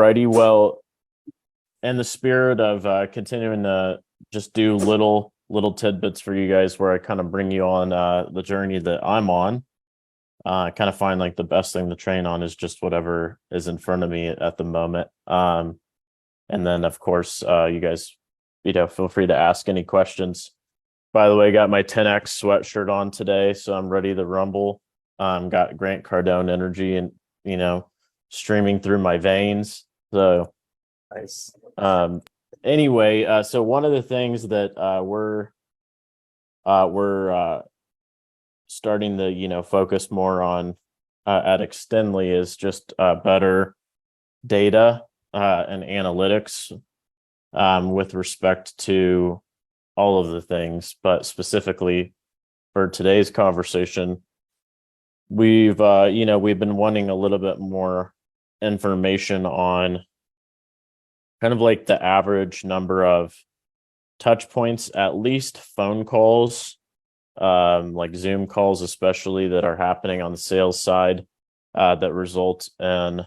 Alrighty, well, in the spirit of continuing to just do little tidbits for you guys where I kind of bring you on the journey that I'm on. I kind of find like the best thing to train on is just whatever is in front of me at the moment. And then of course, you guys, feel free to ask any questions. By the way, got my 10X sweatshirt on today, so I'm ready to rumble. Got Grant Cardone energy and streaming through my veins. So Nice. Anyway, so one of the things that we're starting to focus more on at Extendly is just better data and analytics with respect to all of the things, but specifically for today's conversation, we've been wanting a little bit more information on kind of like the average number of touch points, at least phone calls, like Zoom calls, especially that are happening on the sales side, that result in,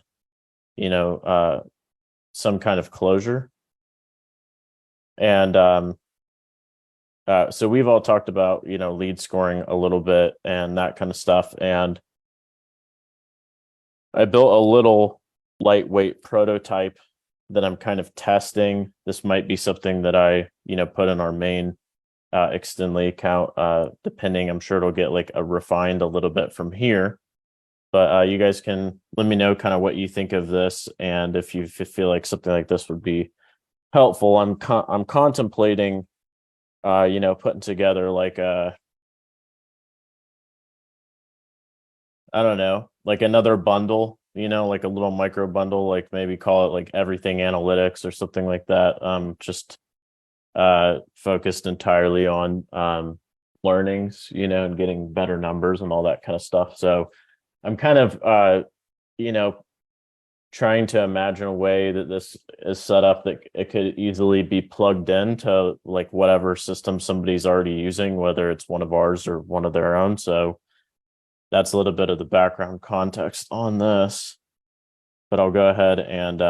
some kind of closure. And so we've all talked about, lead scoring a little bit and that kind of stuff. And I built a little lightweight prototype that I'm kind of testing. This might be something that I, put in our main Extendly account, depending. I'm sure it'll get like refined a little bit from here. But you guys can let me know kind of what you think of this, and if you feel like something like this would be helpful. I'm contemplating, putting together like I don't know, like another bundle, like a little micro bundle, like maybe call it like everything analytics or something like that. Just focused entirely on learnings, and getting better numbers and all that kind of stuff. So I'm kind of trying to imagine a way that this is set up that it could easily be plugged into like whatever system somebody's already using, whether it's one of ours or one of their own. So that's a little bit of the background context on this, but I'll go ahead and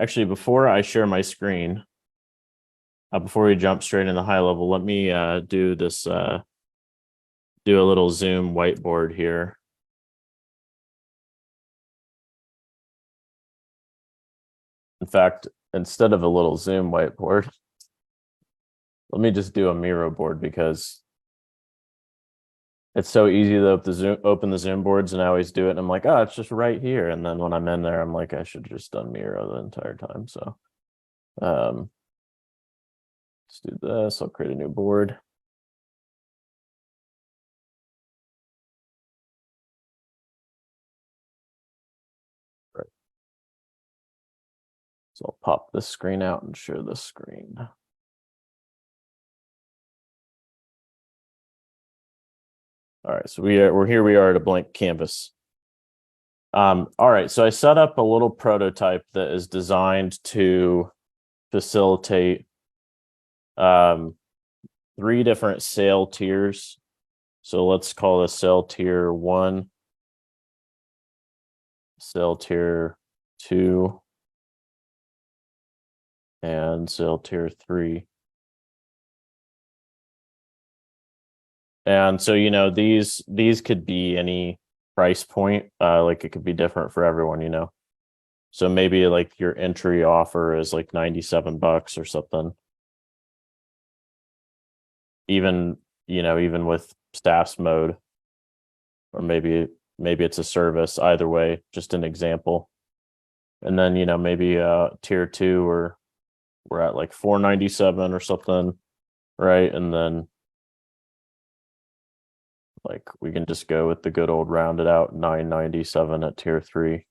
actually, before I share my screen, before we jump straight into high level, let me do this, do a little Zoom whiteboard here. In fact, instead of a little Zoom whiteboard, let me just do a Miro board because it's so easy to open the Zoom boards, and I always do it. And I'm like, oh, it's just right here. And then when I'm in there, I'm like, I should have just done Miro the entire time. So let's do this. I'll create a new board. Right. So I'll pop this screen out and share this screen. All right, so we're here. We are at a blank canvas. All right, so I set up a little prototype that is designed to facilitate 3 different sale tiers. So let's call this sale tier 1, sale tier 2, and sale tier 3. And so, these could be any price point, like it could be different for everyone. So maybe like your entry offer is like $97 or something. Even with SaaS mode, or maybe it's a service. Either way, just an example. And then maybe tier 2, or we're at like $497 or something, right? And then like we can just go with the good old rounded out $997 at tier 3.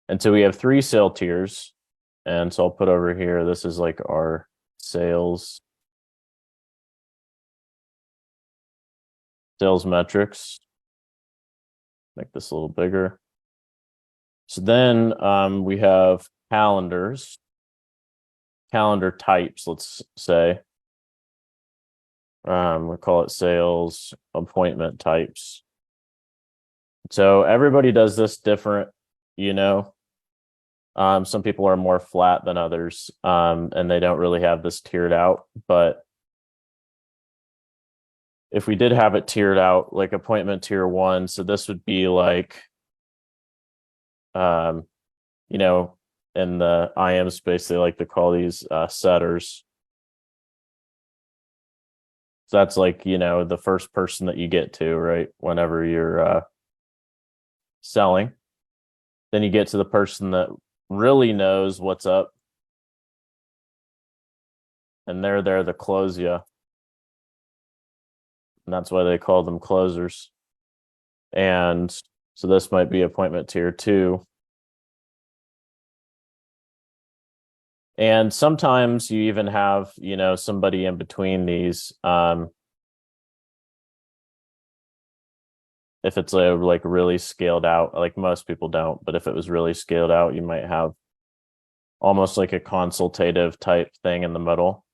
And so we have 3 sale tiers. And so I'll put over here, this is like our sales metrics. Make this a little bigger. So then we have calendar types, let's say. We'll call it sales appointment types. So everybody does this different, you know. Some people are more flat than others, and they don't really have this tiered out. But if we did have it tiered out, like appointment tier 1, so this would be like, you know, in the IM space, they like to call these setters. So that's like, you know, the first person that you get to, right? Whenever you're selling, then you get to the person that really knows what's up, and they're there to close you. And that's why they call them closers. And so this might be appointment tier 2. And sometimes you even have, you know, somebody in between these. If it's like really scaled out, like most people don't, but if it was really scaled out, you might have almost like a consultative type thing in the middle.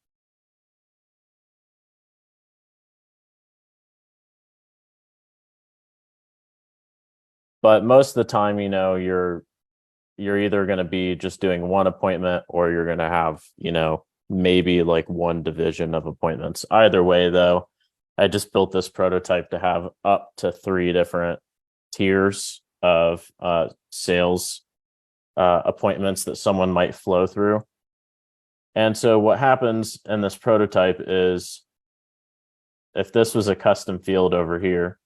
But most of the time, you know, you're either going to be just doing one appointment, or you're going to have, you know, maybe like one division of appointments. Either way, though, I just built this prototype to have up to 3 different tiers of sales appointments that someone might flow through. And so what happens in this prototype is, if this was a custom field over here,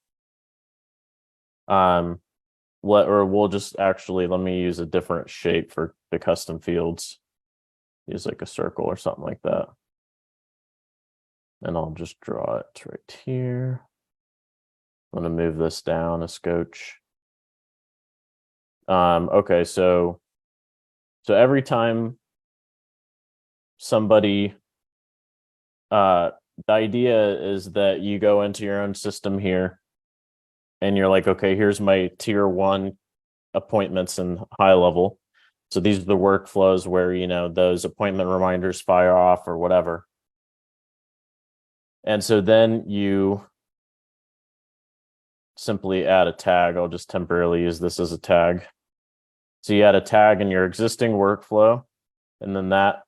we'll just actually, let me use a different shape for the custom fields. Use like a circle or something like that. And I'll just draw it right here. I'm going to move this down a scotch. Okay, so every time somebody, the idea is that you go into your own system here, and you're like, okay, here's my tier 1 appointments in high level. So these are the workflows where, you know, those appointment reminders fire off or whatever. And so then you simply add a tag. I'll just temporarily use this as a tag. So you add a tag in your existing workflow, and then that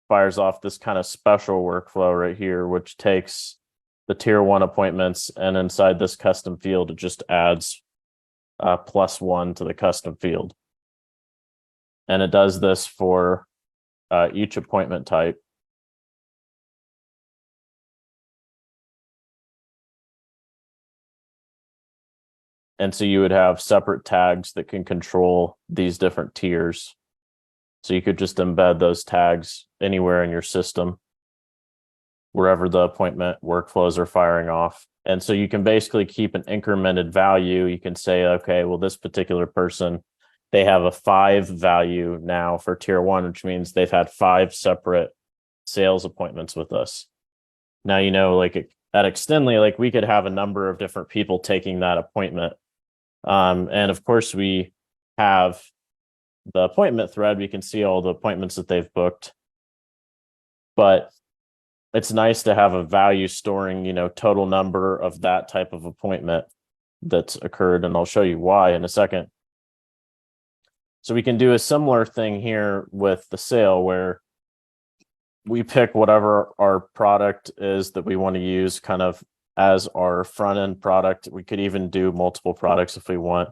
fires off this kind of special workflow right here, which takes the tier 1 appointments, and inside this custom field, it just adds +1 to the custom field. And it does this for each appointment type. And so you would have separate tags that can control these different tiers. So you could just embed those tags anywhere in your system, wherever the appointment workflows are firing off. And so you can basically keep an incremented value. You can say, okay, well, this particular person, they have a 5 value now for tier 1, which means they've had 5 separate sales appointments with us. Now, you know, like at Extendly, like we could have a number of different people taking that appointment. And of course, we have the appointment thread. We can see all the appointments that they've booked. But it's nice to have a value storing, you know, total number of that type of appointment that's occurred. And I'll show you why in a second. So we can do a similar thing here with the sale, where we pick whatever our product is that we want to use kind of as our front end product. We could even do multiple products if we want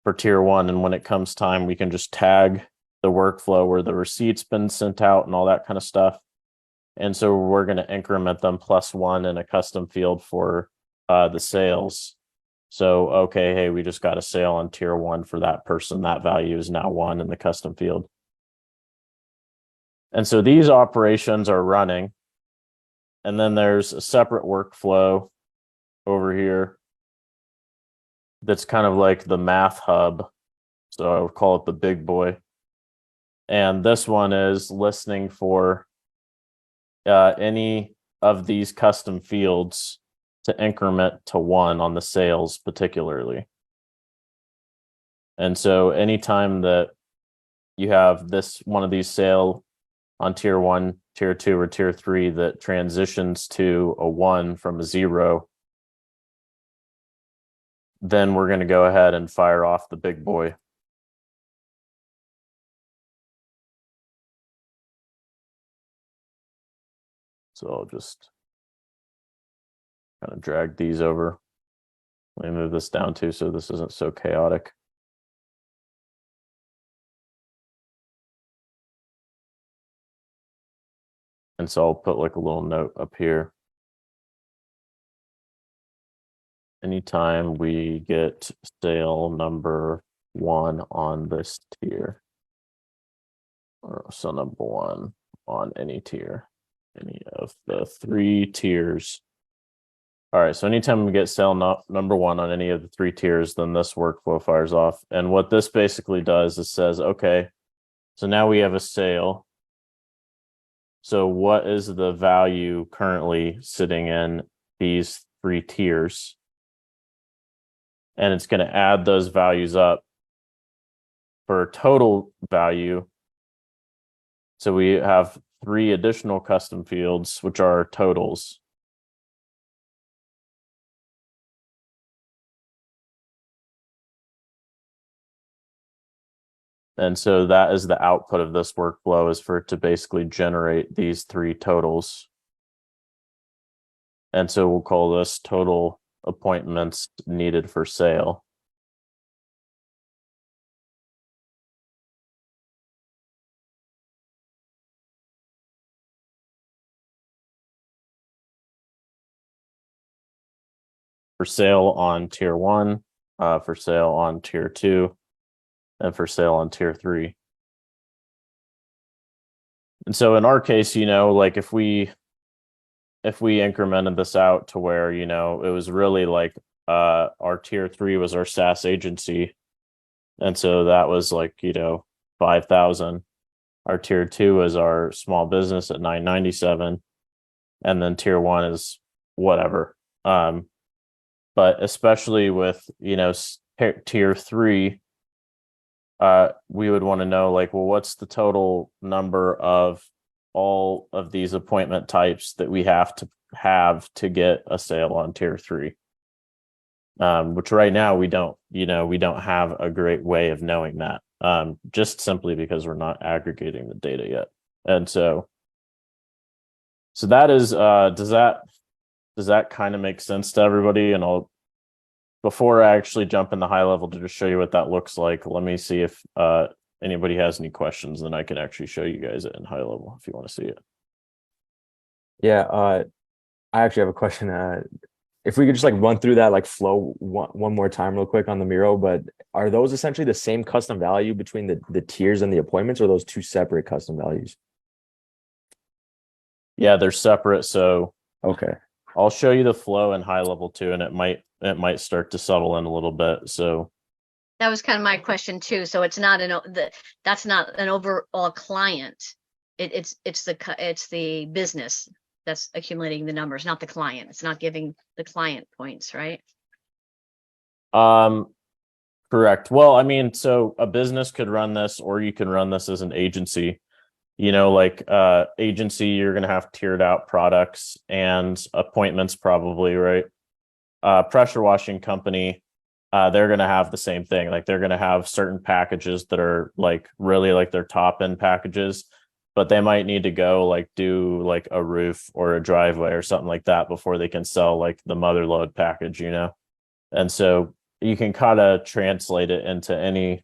for tier 1. And when it comes time, we can just tag the workflow where the receipt's been sent out and all that kind of stuff. And so we're going to increment them +1 in a custom field for the sales. So, okay, hey, we just got a sale on tier 1 for that person. That value is now 1 in the custom field. And so these operations are running. And then there's a separate workflow over here that's kind of like the math hub. So I would call it the big boy. And this one is listening for any of these custom fields to increment to 1 on the sales particularly. And so anytime that you have this one of these sale on tier 1, tier 2, or tier 3 that transitions to a 1 from a 0, then we're going to go ahead and fire off the big boy. So I'll just kind of drag these over. Let me move this down too so this isn't so chaotic. And so I'll put like a little note up here. Anytime we get sale number 1 on this tier, or sale number 1 on any tier, any of the 3 tiers. All right, so anytime we get sale number 1 on any of the 3 tiers, then this workflow fires off. And what this basically does is says, okay, so now we have a sale. So what is the value currently sitting in these 3 tiers? And it's going to add those values up for total value. So we have 3 additional custom fields, which are totals. And so that is the output of this workflow, is for it to basically generate these 3 totals. And so we'll call this total appointments needed for sale. For sale on tier 1, for sale on tier 2, and for sale on tier 3. And so in our case, like if we incremented this out to where, it was really like our tier 3 was our SaaS agency. And so that was like, 5,000. Our tier 2 is our small business at 997. And then tier 1 is whatever. But especially with, tier 3, we would want to know, like, well, what's the total number of all of these appointment types that we have to get a sale on tier 3? Which right now we don't have a great way of knowing that, just simply because we're not aggregating the data yet. And so that is, does that kind of make sense to everybody? And before I actually jump in the high level to just show you what that looks like, let me see if anybody has any questions, then I can actually show you guys it in high level if you want to see it. Yeah, I actually have a question. If we could just like run through that like flow one more time real quick on the Miro, but are those essentially the same custom value between the tiers and the appointments, or are those 2 separate custom values? Yeah, they're separate. So Okay. I'll show you the flow in high level too, and it might start to settle in a little bit. So that was kind of my question too. So it's not that's not an overall client. It's the business that's accumulating the numbers, not the client. It's not giving the client points, right? Correct. Well, I mean, so a business could run this, or you can run this as an agency. Like agency, you're going to have tiered out products and appointments probably, right? Pressure washing company, they're going to have the same thing. Like they're going to have certain packages that are like really like their top end packages, but they might need to go like do like a roof or a driveway or something like that before they can sell like the mother load package, And so you can kind of translate it into any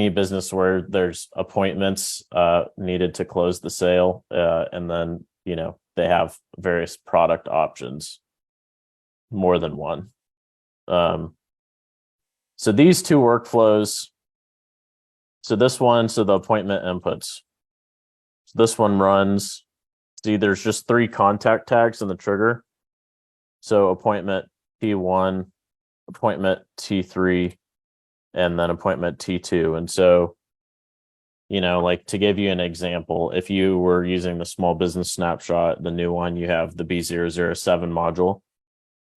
business where there's appointments needed to close the sale, and then they have various product options, more than one. So these 2 workflows, so this one, so the appointment inputs, so this one runs, see there's just 3 contact tags in the trigger. So appointment T1, appointment T3, and then appointment T2. And so, like to give you an example, if you were using the small business snapshot, the new one, you have the B007 module.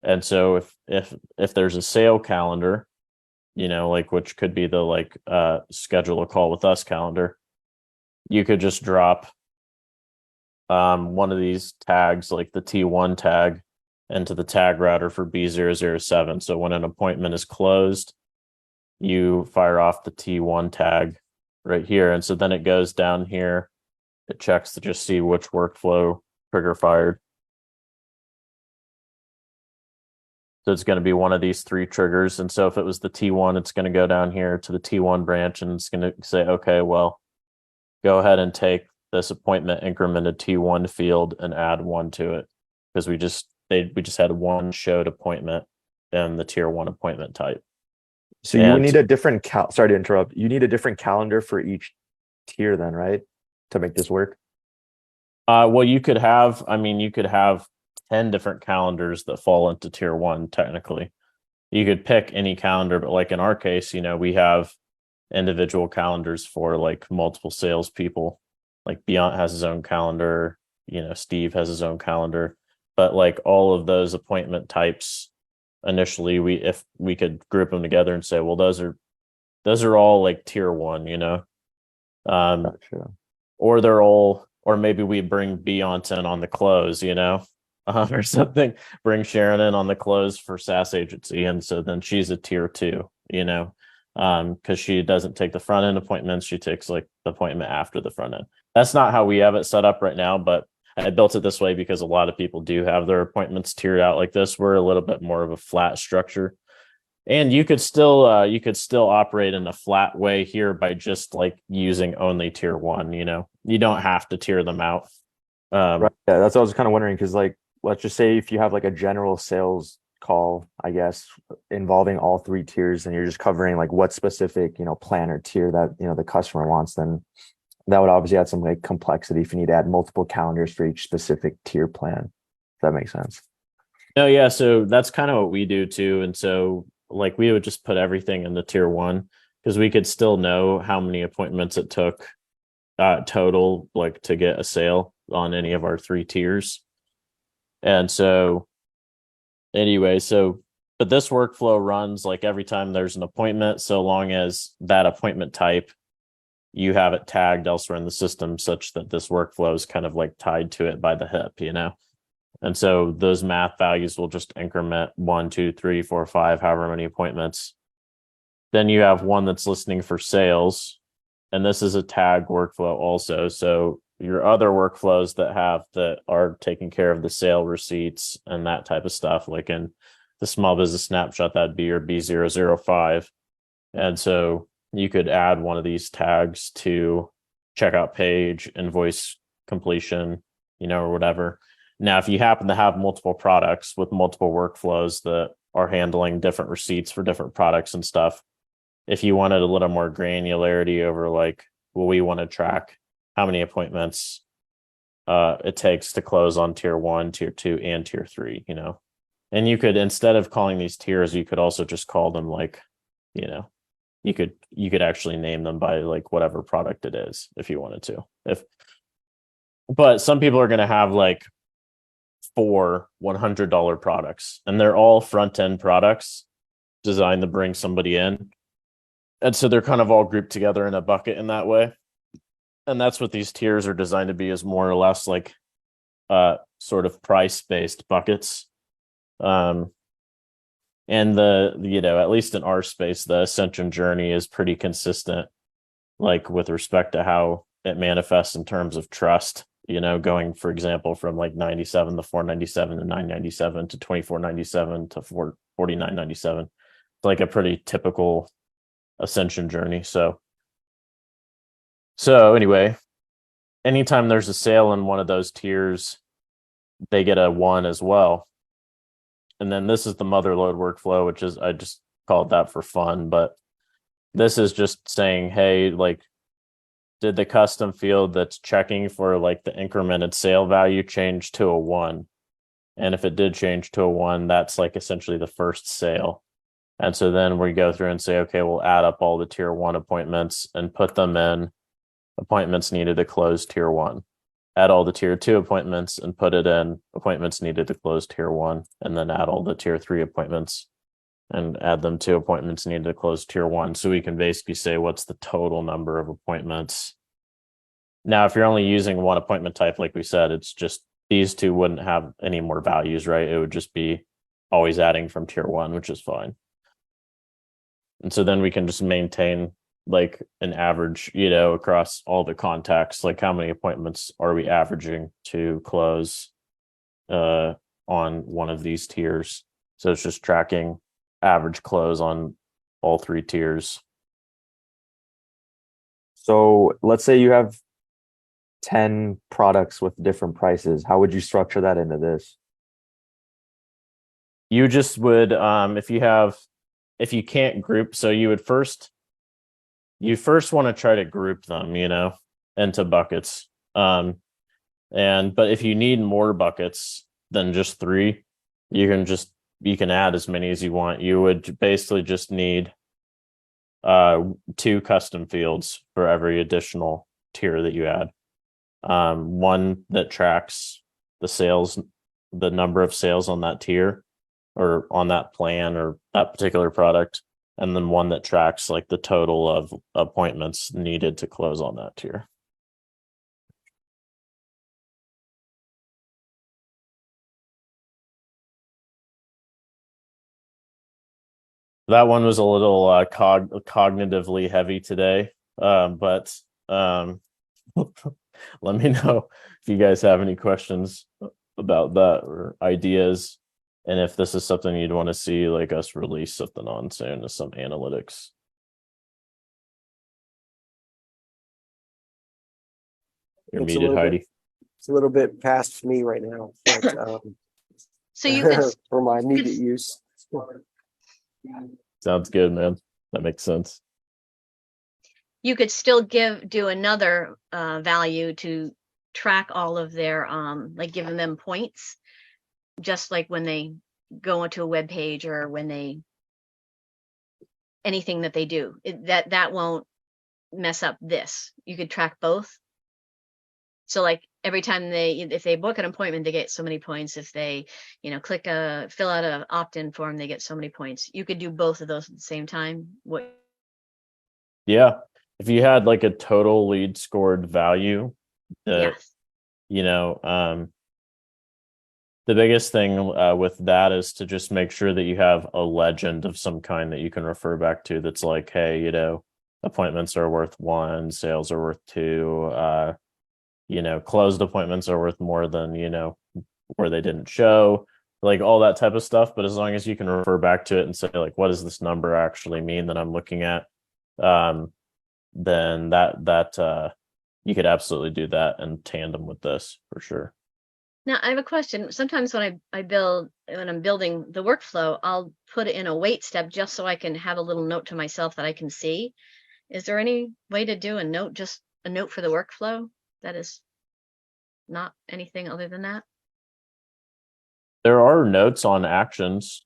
And so if there's a sale calendar, like which could be the like schedule a call with us calendar, you could just drop one of these tags, like the T1 tag, into the tag router for B007. So when an appointment is closed, you fire off the T1 tag right here. And so then it goes down here. It checks to just see which workflow trigger fired. So it's going to be one of these 3 triggers. And so if it was the T1, it's going to go down here to the T1 branch and it's going to say, okay, well, go ahead and take this appointment incremented T1 field and add 1 to it. Because we just had one showed appointment in the tier 1 appointment type. So you would need a different sorry to interrupt. You need a different calendar for each tier then, right? To make this work. Well, you could have 10 different calendars that fall into tier 1 technically. You could pick any calendar, but like in our case, we have individual calendars for like multiple salespeople. Like Beyond has his own calendar, Steve has his own calendar, but like all of those appointment types initially, if we could group them together and say, well, those are all like tier 1, Gotcha. or they're all, or maybe we bring Beyonce in on the close, or something, bring Sharon in on the close for SaaS agency. And so then she's a tier 2, because she doesn't take the front end appointments. She takes like the appointment after the front end. That's not how we have it set up right now, but I built it this way because a lot of people do have their appointments tiered out like this. We're a little bit more of a flat structure. And you could still operate in a flat way here by just like using only tier 1, you don't have to tier them out. Right. Yeah, that's what I was kind of wondering, because like, let's just say if you have like a general sales call, I guess, involving all 3 tiers, and you're just covering like what specific, plan or tier that, the customer wants, then that would obviously add some like complexity if you need to add multiple calendars for each specific tier plan. If that makes sense. No, yeah. So that's kind of what we do too. And so like we would just put everything in the tier 1 because we could still know how many appointments it took total, like to get a sale on any of our 3 tiers. And so anyway, but this workflow runs like every time there's an appointment, so long as that appointment type, you have it tagged elsewhere in the system such that this workflow is kind of like tied to it by the hip, And so those math values will just increment 1, 2, 3, 4, 5, however many appointments. Then you have one that's listening for sales. And this is a tag workflow also. So your other workflows that are taking care of the sale receipts and that type of stuff, like in the small business snapshot, that'd be your B005. And so you could add one of these tags to checkout page, invoice completion, or whatever. Now, if you happen to have multiple products with multiple workflows that are handling different receipts for different products and stuff, if you wanted a little more granularity over like, well, we want to track how many appointments it takes to close on tier 1, tier 2, and tier 3, And you could, instead of calling these tiers, you could also just call them like, you could actually name them by like whatever product it is if you wanted to. But some people are going to have like 4 $100 products, and they're all front end products designed to bring somebody in. And so they're kind of all grouped together in a bucket in that way. And that's what these tiers are designed to be, is more or less like sort of price-based buckets. And at least in our space, the ascension journey is pretty consistent, like with respect to how it manifests in terms of trust, going, for example, from like 97 to 497 to 997 to 2497 to 4997. It's like a pretty typical ascension journey. So anyway, anytime there's a sale in one of those tiers, they get a 1 as well. And then this is the mother load workflow, which is, I just called that for fun, but this is just saying, hey, like, did the custom field that's checking for like the incremented sale value change to a 1? And if it did change to a 1, that's like essentially the first sale. And so then we go through and say, okay, we'll add up all the tier 1 appointments and put them in appointments needed to close tier 1. Add all the tier 2 appointments and put it in appointments needed to close tier 1, and then add all the tier 3 appointments and add them to appointments needed to close tier 1. So we can basically say what's the total number of appointments. Now, if you're only using one appointment type, like we said, it's just these two wouldn't have any more values, right? It would just be always adding from tier 1, which is fine. And so then we can just maintain like an average, across all the contacts, like how many appointments are we averaging to close on one of these tiers. So it's just tracking average close on all 3 tiers. So let's say you have 10 products with different prices. How would you structure that into this? You just would, if you can't group, so you first want to try to group them, into buckets. But if you need more buckets than just 3, you can add as many as you want. You would basically just need 2 custom fields for every additional tier that you add. One that tracks the number of sales on that tier or on that plan or that particular product, and then one that tracks like the total of appointments needed to close on that tier. That one was a little cognitively heavy today, but let me know if you guys have any questions about that or ideas, and if this is something you'd want to see like us release something on soon as some analytics. You're It's a muted, little bit- Heidi. It's a little bit past me right now, but, So you could for my immediate use. Sounds good, man. That makes sense. you could still do another value to track all of their like giving them points, just like when they go into a web page or when they anything that they do. That won't mess up this. You could track both. So like every time if they book an appointment, they get so many points. If they, fill out an opt-in form, they get so many points. You could do both of those at the same time. Yeah. If you had like a total lead scored value that, Yes. the biggest thing with that is to just make sure that you have a legend of some kind that you can refer back to. That's like, hey, appointments are worth 1, sales are worth 2, closed appointments are worth more than, where they didn't show, like all that type of stuff. But as long as you can refer back to it and say, like, what does this number actually mean that I'm looking at? Then that you could absolutely do that in tandem with this for sure. Now I have a question. Sometimes when when I'm building the workflow, I'll put in a wait step just so I can have a little note to myself that I can see. Is there any way to do just a note for the workflow that is not anything other than that? There are notes on actions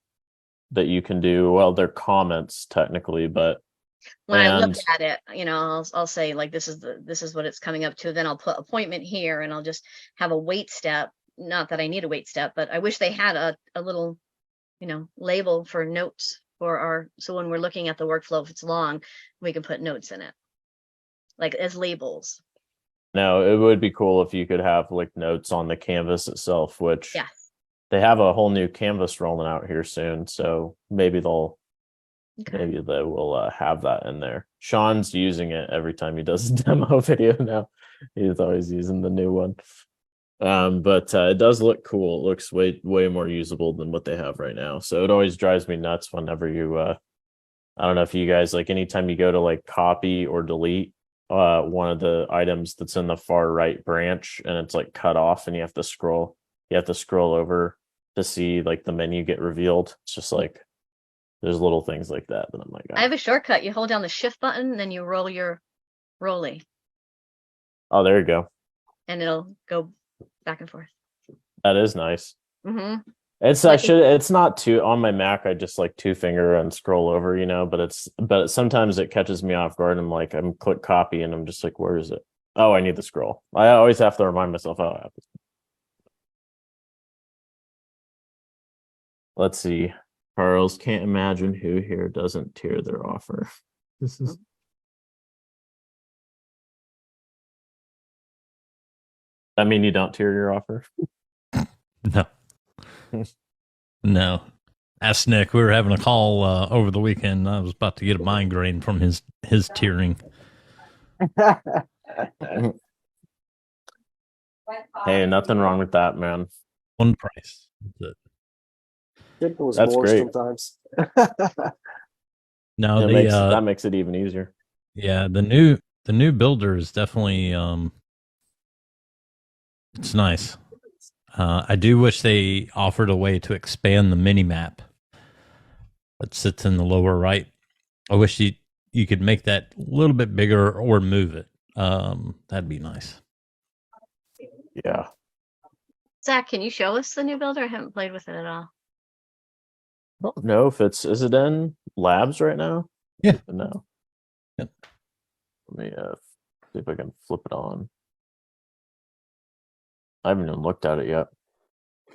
that you can do. Well, they're comments technically, but When I look at it, I'll say like this is what it's coming up to. Then I'll put appointment here, and I'll just have a wait step. Not that I need a wait step, but I wish they had a little, label for notes for so when we're looking at the workflow, if it's long, we can put notes in it, like as labels. No, it would be cool if you could have like notes on the canvas itself, which Yes. they have a whole new canvas rolling out here soon. So maybe they will have that in there. Sean's using it every time he does a demo video now. He's always using the new one. But it does look cool. It looks way more usable than what they have right now. So it always drives me nuts whenever you I don't know if you guys, like, anytime you go to like copy or delete one of the items that's in the far right branch and it's like cut off and you have to scroll over to see like the menu get revealed. It's just like there's little things like that I'm like, I have a shortcut. You hold down the shift button, then you roll your rolly, oh, there you go. and it'll go back and forth. That is nice. Mm-hmm. It's not too on my Mac. I just like 2-finger and scroll over, but sometimes it catches me off guard. I'm like, I'm click copy and I'm just like, where is it? Oh, I need to scroll. I always have to remind myself. Oh, I have to. Let's see. Charles, can't imagine who here doesn't tier their offer. This is. I mean, you don't tier your offer? No. No. Ask Nick. We were having a call over the weekend. I was about to get a migraine from his tiering. Hey, nothing wrong with that, man. One price. That's it. Simple as That's more great. sometimes. No, That makes it even easier. yeah, the new builder is definitely it's nice. I do wish they offered a way to expand the mini map that sits in the lower right. I wish you could make that a little bit bigger or move it. That'd be nice. Yeah. Zach, can you show us the new builder? I haven't played with it at all. I don't know if is it in labs right now? Yeah. No. Yep. Let me see if I can flip it on. I haven't even looked at it yet.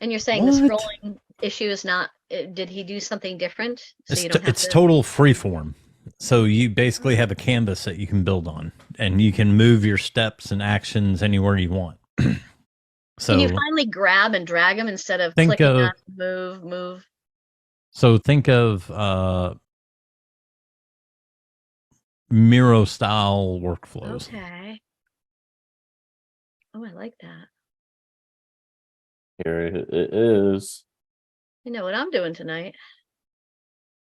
And you're saying the What? scrolling issue is not, did he do something different? So you don't have It's to. total freeform. So you basically have a canvas that you can build on, and you can move your steps and actions anywhere you want. So Can you finally grab and drag them instead of Think clicking of- on move? So think of Miro style workflows. Okay. Oh, I like that. Here it is. You know what I'm doing tonight.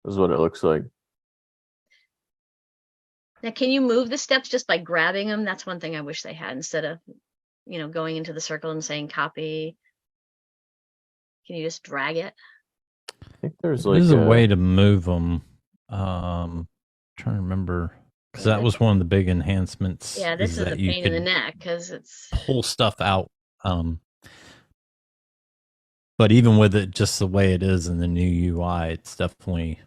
This is what it looks like. Now, can you move the steps just by grabbing them? That's one thing I wish they had instead of, going into the circle and saying copy. Can you just drag it? I think there's like There's a way to move them. Trying to remember, because that was one of the big enhancements. Yeah, this is a that you pain in the could neck because it's. pull stuff out. But even with it just the way it is in the new UI, it's definitely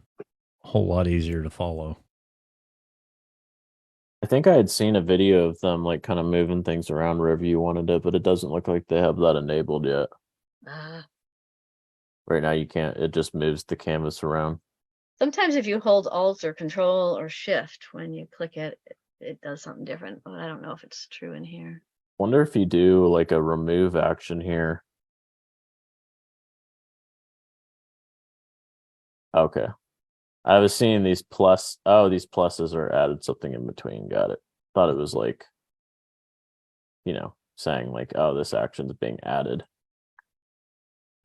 a whole lot easier to follow. I think I had seen a video of them like kind of moving things around wherever you wanted it, but it doesn't look like they have that enabled yet. Right now you can't, it just moves the canvas around. Sometimes if you hold Alt or Control or Shift when you click it, it does something different. But I don't know if it's true in here. Wonder if you do like a remove action here. Okay. I was seeing these plus. Oh, these pluses are added something in between. Got it. Thought it was like, saying like, oh, this action's being added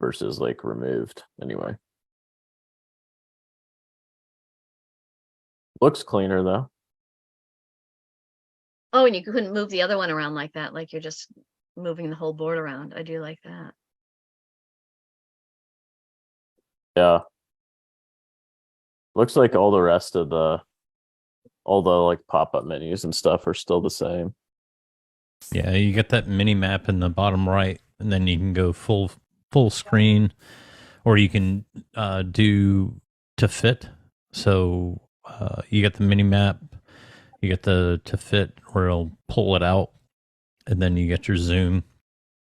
versus like removed. Anyway. Looks cleaner though. Oh, and you couldn't move the other one around like that, like you're just moving the whole board around. I do like that. Yeah. Looks like all the rest of all the like pop-up menus and stuff are still the same. Yeah, you get that mini map in the bottom right, and then you can go full screen, or you can do to fit. So you get the mini map, you get the to fit, where it'll pull it out, and then you get your zoom.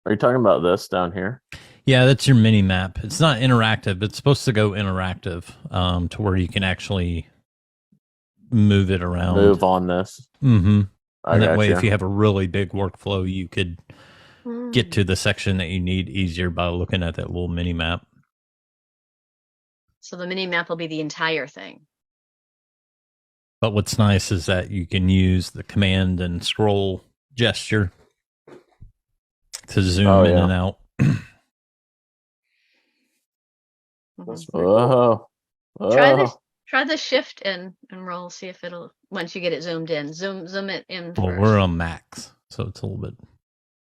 Are you talking about this down here? Yeah, that's your mini map. It's not interactive. It's supposed to go interactive to where you can actually move it around. Move on this. Mm-hmm. I And that way, gotcha. if you have a really big workflow, you could get to the section that you need easier by looking at that little mini map. So the mini map will be the entire thing. But what's nice is that you can use the command and scroll gesture to zoom in and out. That's Mhm. pretty cool. Oh. Try the shift and roll. See if it'll once you get it zoomed in. Zoom it in Well, first. we're on Macs, so it's a little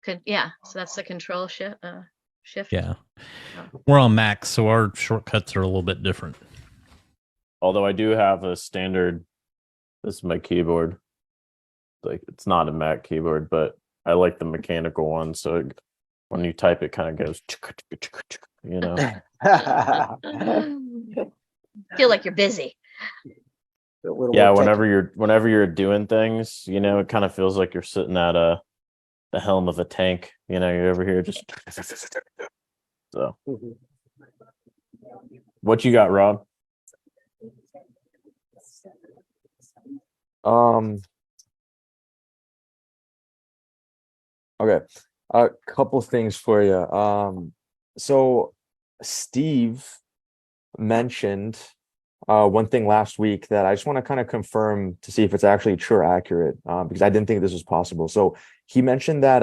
bit. Yeah, so that's the control shift. Shift. Yeah, Oh. we're on Macs, so our shortcuts are a little bit different. Although I do have a standard. This is my keyboard. Like it's not a Mac keyboard, but I like the mechanical one. So when you type, it kind of goes. Feel like you're busy. A little Yeah, more tech- whenever you're doing things, it kind of feels like you're sitting at the helm of a tank. You're over here just. So, Mhm. what you got, Rob? Okay. A couple things for you. So Steve mentioned one thing last week that I just want to kind of confirm to see if it's actually true or accurate, because I didn't think this was possible. So he mentioned that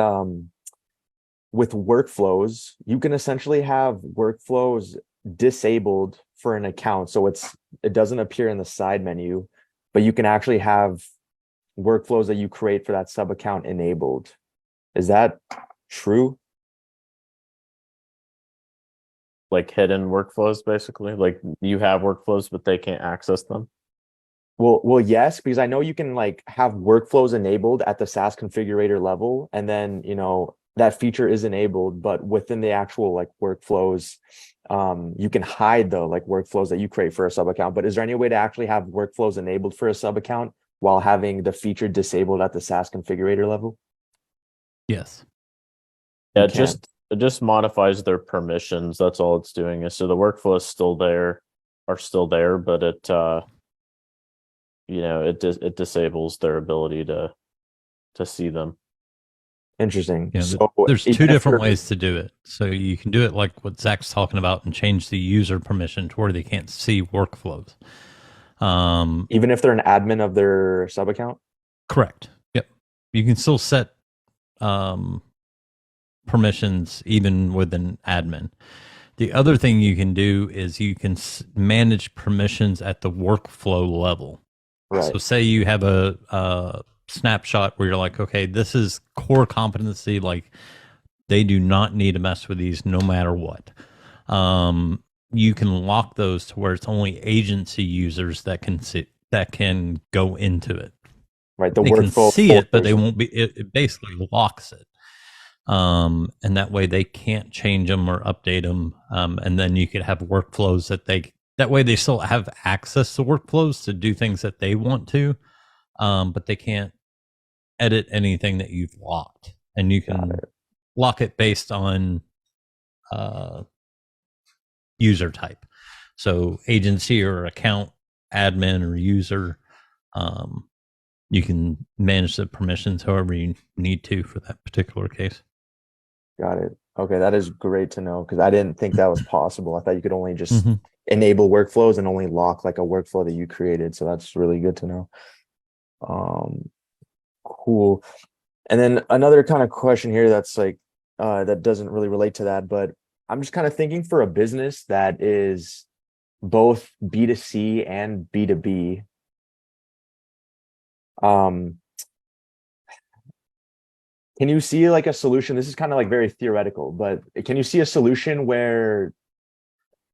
with workflows, you can essentially have workflows disabled for an account. So it doesn't appear in the side menu, but you can actually have workflows that you create for that sub account enabled. Is that true? Like hidden workflows, basically. Like you have workflows, but they can't access them. Well, yes, because I know you can like have workflows enabled at the SaaS configurator level, and then that feature is enabled, but within the actual like workflows, you can hide the like workflows that you create for a sub account. But is there any way to actually have workflows enabled for a sub account while having the feature disabled at the SaaS configurator level? Yes. Yeah, You can. it just modifies their permissions. That's all it's doing. Is so the workflow is still there, but it it disables their ability to see them. Interesting. Yeah, So there's two even if different you're- ways to do it. So you can do it like what Zach's talking about and change the user permission to where they can't see workflows. even if they're an admin of their sub account. Correct. Yep. You can still set permissions even with an admin. The other thing you can do is you can manage permissions at the workflow level. Right. So say you have a snapshot where you're like, okay, this is core competency. Like they do not need to mess with these no matter what. You can lock those to where it's only agency users that can go into it. Right. The They workflow can see it, but they folders. won't be. It basically locks it, and that way they can't change them or update them. And then you could have workflows that way they still have access to workflows to do things that they want to, but they can't edit anything that you've locked, and you can lock it based on user type. So agency or account, admin or user. You can manage the permissions however you need to for that particular case. Got it. Okay, that is great to know because I didn't think that was possible. I thought you could only just enable workflows and only lock like a workflow that you created. So that's really good to know. Cool. And then another kind of question here that's like that doesn't really relate to that, but I'm just kind of thinking for a business that is both B2C and B2B. Can you see like a solution? This is kind of like very theoretical, but can you see a solution where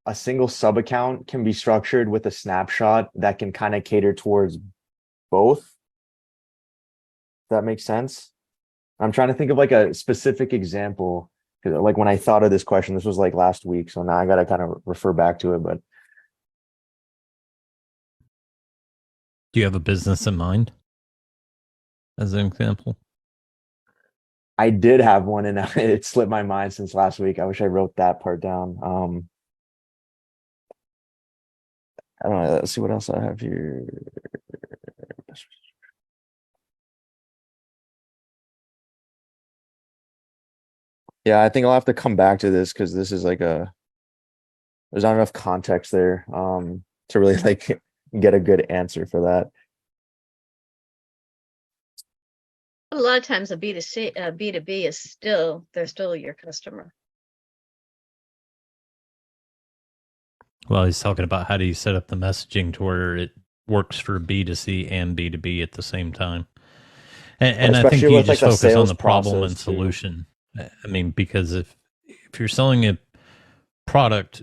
a single sub account can be structured with a snapshot that can kind of cater towards both? That makes sense. I'm trying to think of like a specific example. Like when I thought of this question, this was like last week. So now I got to kind of refer back to it, but. Do you have a business in mind as an example? I did have one and it slipped my mind since last week. I wish I wrote that part down. I don't know. Let's see what else I have here. Yeah, I think I'll have to come back to this because this is like there's not enough context there to really like get a good answer for that. A lot of times a B2C, B2B is they're still your customer. Well, he's talking about how do you set up the messaging to where it works for B2C and B2B at the same time. And I think you with, just like, the focus on sales the problem and process, too. solution. I mean, because if you're selling a product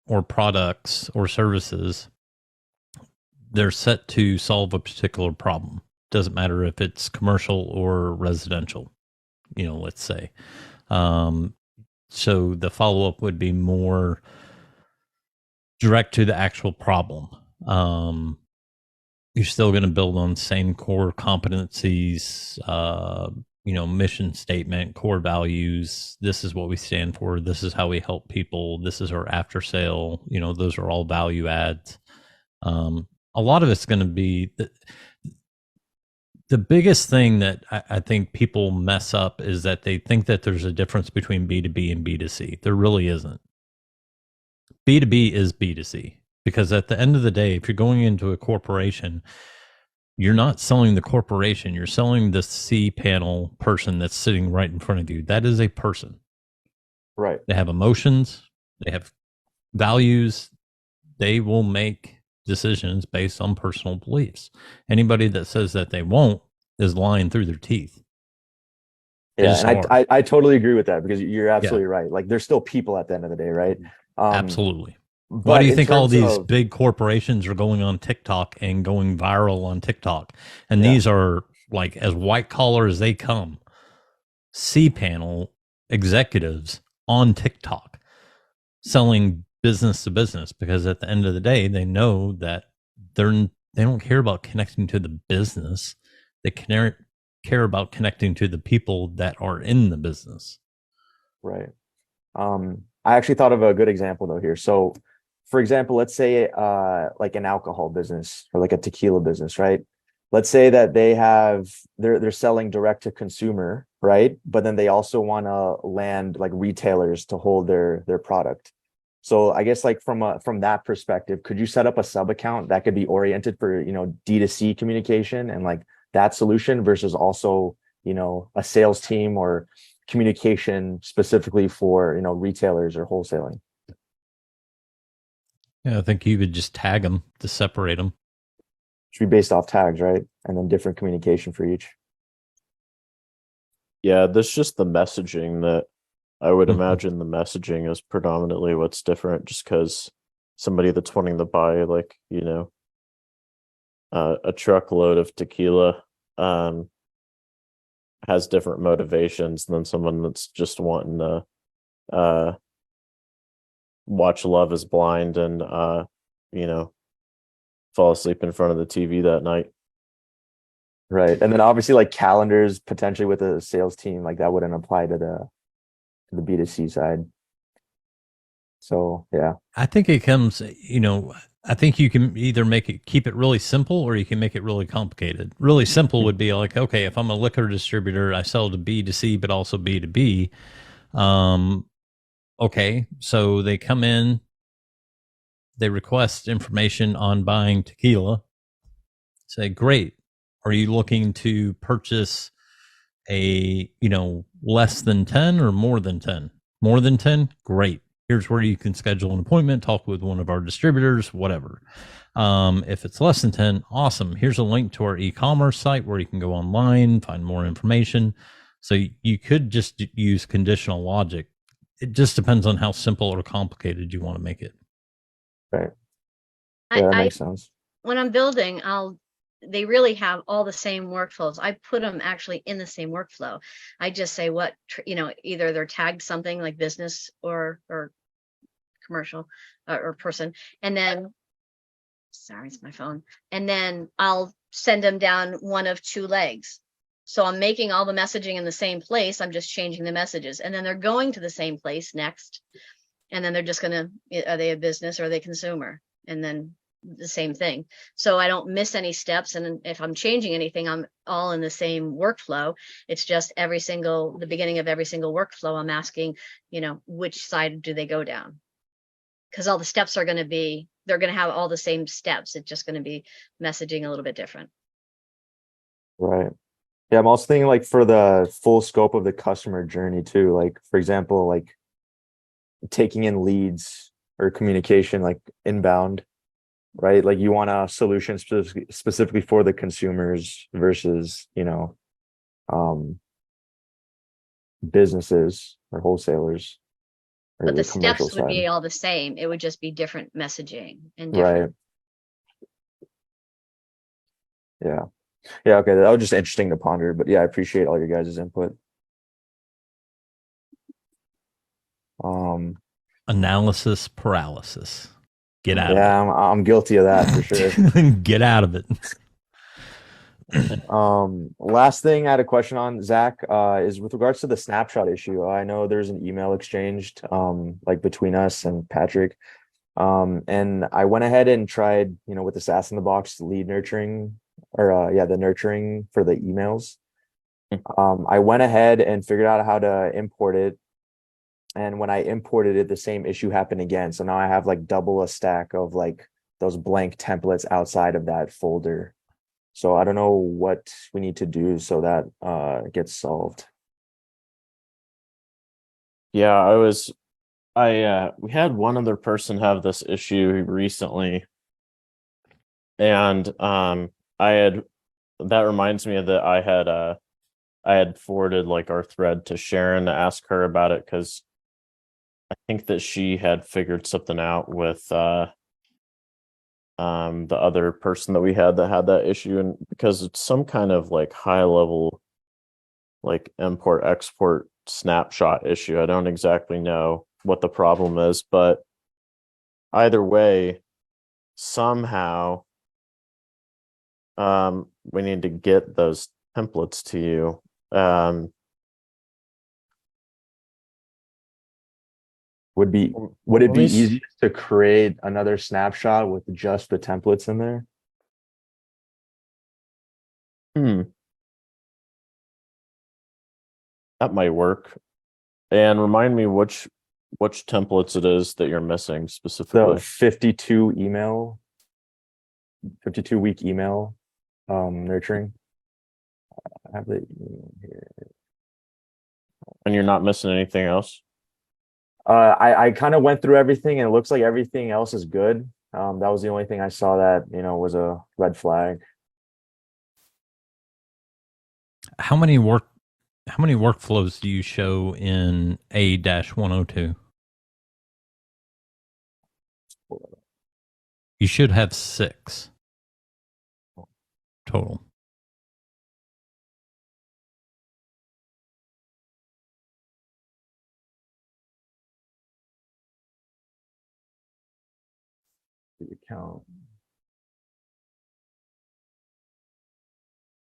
or products or services, they're set to solve a particular problem. Doesn't matter if it's commercial or residential, let's say. So the follow-up would be more direct to the actual problem. You're still going to build on same core competencies, mission statement, core values. This is what we stand for. This is how we help people. This is our after sale. Those are all value adds. A lot of it's going to be The biggest thing that I think people mess up is that they think that there's a difference between B2B and B2C. There really isn't. B2B is B2C, because at the end of the day, if you're going into a corporation, you're not selling the corporation, you're selling the C panel person that's sitting right in front of you. That is a person. Right. They have emotions, they have values, they will make decisions based on personal beliefs. Anybody that says that they won't is lying through their teeth. They Yeah, just and are. I totally agree with that, because you're absolutely right. Like, there's still people at the end of the day, right? Absolutely. Why But do you in think all terms these of- big corporations are going on TikTok and going viral on TikTok? And Yeah. these are like as white collar as they come. C panel executives on TikTok selling business to business, because at the end of the day, they know that they don't care about connecting to the business. They care about connecting to the people that are in the business. Right. I actually thought of a good example though here. So, for example, let's say like an alcohol business or like a tequila business, right? Let's say that they're selling direct to consumer, right? But then they also want to land like retailers to hold their product. So I guess like from that perspective, could you set up a sub account that could be oriented for, you know, D2C communication and like that solution versus also, you know, a sales team or communication specifically for, you know, retailers or wholesaling? Yeah, I think you could just tag them to separate them. Should be based off tags, right? And then different communication for each. Yeah, there's just the messaging that I would Mhm. imagine the messaging is predominantly what's different, just because somebody that's wanting to buy, like, you know, a truckload of tequila has different motivations than someone that's just wanting to watch Love is Blind and you know, fall asleep in front of the TV that night. Right. And then obviously like calendars potentially with a sales team, like that wouldn't apply to the B2C side. So yeah. I think it comes, you know, I think you can either keep it really simple, or you can make it really complicated. Really simple would be like, okay, if I'm a liquor distributor, I sell to B2C, but also B2B. Okay, so they come in, they request information on buying tequila. Say, great. Are you looking to purchase a, you know, less than 10 or more than 10? More than 10? Great. Here's where you can schedule an appointment, talk with one of our distributors, whatever. If it's less than 10, awesome. Here's a link to our e-commerce site where you can go online, find more information. So you could just use conditional logic. It just depends on how simple or complicated you want to make it. Right. Yeah, that makes sense. When I'm building, they really have all the same workflows. I put them actually in the same workflow. I just say what, you know, either they're tagged something like business or commercial or person. And then, sorry, it's my phone. And then I'll send them down one of two legs. So I'm making all the messaging in the same place. I'm just changing the messages. And then they're going to the same place next. And then they're just going to, are they a business or are they consumer? And then the same thing. So I don't miss any steps. And if I'm changing anything, I'm all in the same workflow. It's just the beginning of every single workflow, I'm asking, you know, which side do they go down? Because all the steps they're going to have all the same steps. It's just going to be messaging a little bit different. Right. Yeah, I'm also thinking like for the full scope of the customer journey too. Like, for example, like taking in leads or communication like inbound, right? Like you want a solution specifically for the consumers versus, you know, businesses or wholesalers. Or But the commercial steps would be side. all the same. It would just be different messaging and Right. different. Yeah. Yeah. Okay. That was just interesting to ponder, but yeah, I appreciate all your guys' input. Analysis paralysis. Get out Yeah, of I'm guilty of that for sure. it. Get out of it. Last thing I had a question on, Zach, is with regards to the snapshot issue. I know there's an email exchanged, like between us and Patrick. And I went ahead and tried, you know, with the SaaS in the box lead nurturing the nurturing for the emails. I went ahead and figured out how to import it. And when I imported it, the same issue happened again. So now I have like double a stack of like those blank templates outside of that folder. So I don't know what we need to do so that gets solved. Yeah, we had one other person have this issue recently. And that reminds me of that I had forwarded like our thread to Sharon to ask her about it, because I think that she had figured something out with the other person that we had that had that issue, and because it's some kind of like high level like import export snapshot issue. I don't exactly know what the problem is, but either way, somehow we need to get those templates to you. Would it Let be me s- easiest to create another snapshot with just the templates in there? That might work. And remind me which templates it is that you're missing The specifically. 52 week email nurturing. I have the email here. And you're not missing anything else? I kind of went through everything and it looks like everything else is good. That was the only thing I saw that, was a red flag. How many workflows do you show in A-102? You should have 6 total. The account.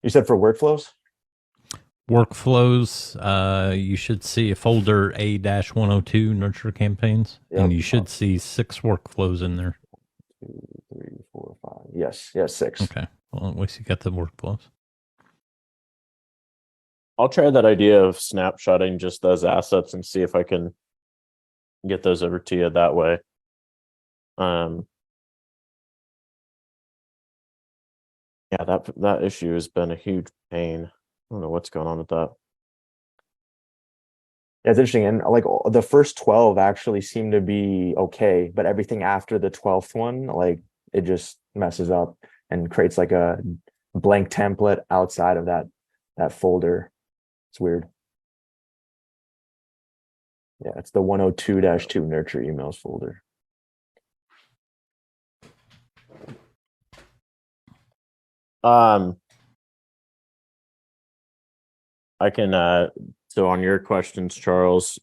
You said for workflows? Workflows, you should see a folder A-102 nurture campaigns, and Yep. you should see 6 workflows in there. 2, 3, 4, 5. Yes, 6. Okay. Well, at least you got the workflows. I'll try that idea of snapshotting just those assets and see if I can get those over to you that way. Yeah, that issue has been a huge pain. I don't know what's going on with that. Yeah, it's interesting. And like the first 12 actually seem to be okay, but everything after the 12th one, like it just messes up and creates like a blank template outside of that folder. It's weird. Yeah, it's the 102-2 nurture emails folder. I can so on your questions, Charles,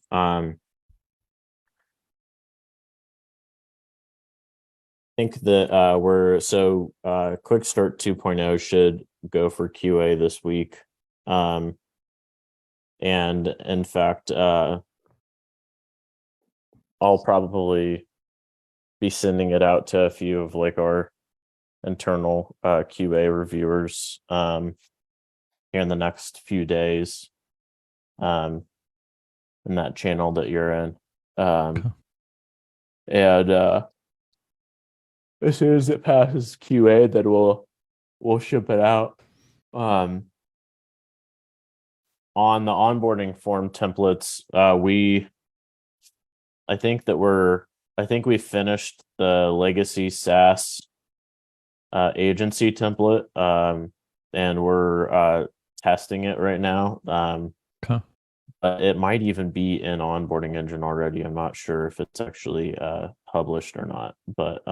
think that Quick Start 2.0 should go for QA this week. And in fact, I'll probably be sending it out to a few of like our internal QA reviewers here in the next few days in that channel that you're in. Okay. And as soon as it passes QA, then we'll ship it out. On the onboarding form templates, I think we finished the legacy SaaS agency template, and we're testing it right now. Okay. It might even be in onboarding engine already. I'm not sure if it's actually published or not, but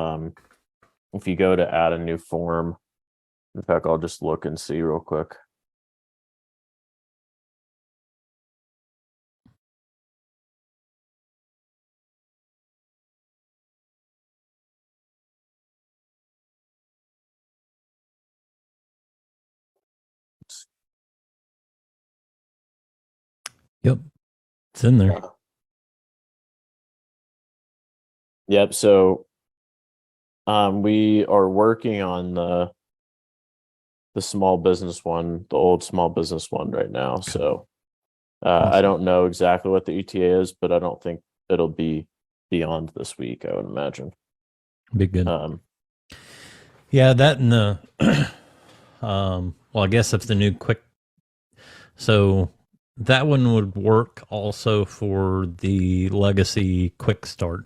if you go to add a new form, in fact, I'll just look and see real quick. Yep. It's in there. Yep. So we are working on the small business one, the old small business one right now. So I Awesome. don't know exactly what the ETA is, but I don't think it'll be beyond this week, I would imagine. Be good. Um, Yeah, that and the well, I guess if the new quick, so that one would work also for the legacy quick start.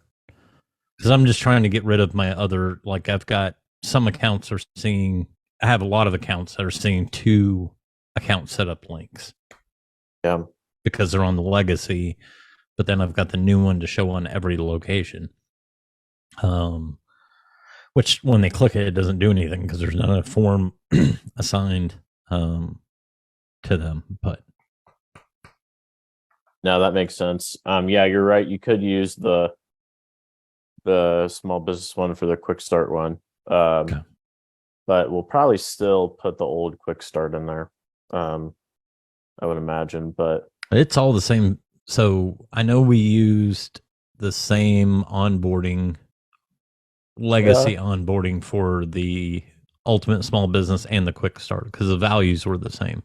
Because I'm just trying to get rid of my other, like I've got some accounts are seeing, I have a lot of accounts that are seeing 2 account setup links yeah. because they're on the legacy, but then I've got the new one to show on every location. Which when they click it, it doesn't do anything because there's not a form assigned to them. But No, that makes sense. Yeah, you're right. You could use the small business one for the quick start one. Okay. But we'll probably still put the old quick start in there. I would imagine, but it's all the same. So I know we used the same onboarding, legacy onboarding for the ultimate small business and the quick start because the values were the same.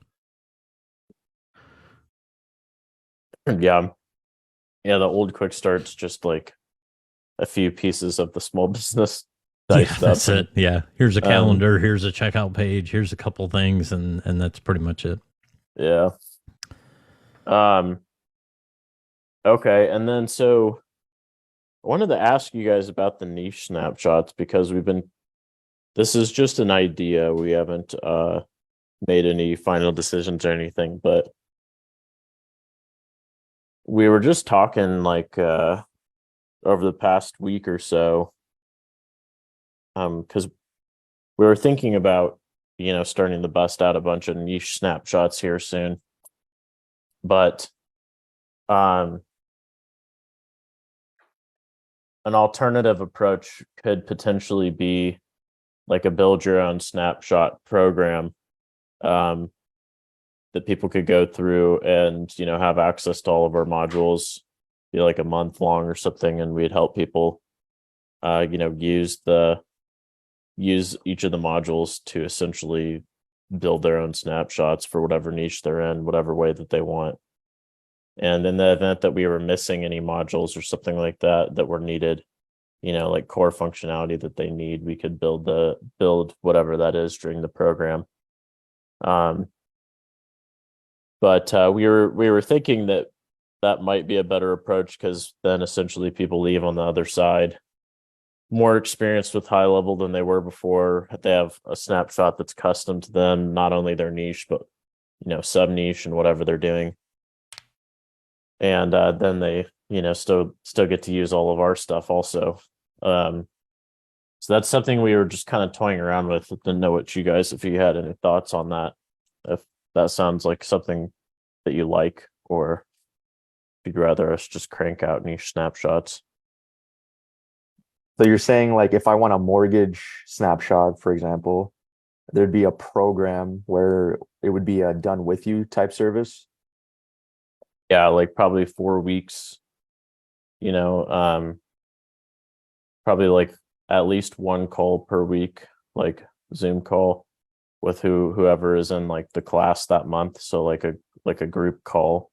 yeah, the old quick start's just like a few pieces of the small business type Yeah, stuff. that's it. Yeah, here's a calendar, here's a checkout page, here's a couple things, and that's pretty much it. Yeah. Okay, and then so I wanted to ask you guys about the niche snapshots because this is just an idea. We haven't made any final decisions or anything, but we were just talking like over the past week or so, because we were thinking about starting to bust out a bunch of niche snapshots here soon, but an alternative approach could potentially be like a build your own snapshot program that people could go through and have access to all of our modules, be like a month long or something, and we'd help people use each of the modules to essentially build their own snapshots for whatever niche they're in, whatever way that they want. And in the event that we were missing any modules or something like that were needed, like core functionality that they need, we could build whatever that is during the program. But we were thinking that might be a better approach because then essentially people leave on the other side more experienced with high level than they were before. They have a snapshot that's custom to them, not only their niche, but sub niche and whatever they're doing. And then they still get to use all of our stuff also. So that's something we were just kind of toying around with. Didn't know what you guys, if you had any thoughts on that, if that sounds like something that you like, or if you'd rather us just crank out niche snapshots. So you're saying like if I want a mortgage snapshot, for example, there'd be a program where it would be a done with you type service? Yeah, like probably 4 weeks, probably like at least one call per week, like Zoom call with whoever is in like the class that month. So like a group call,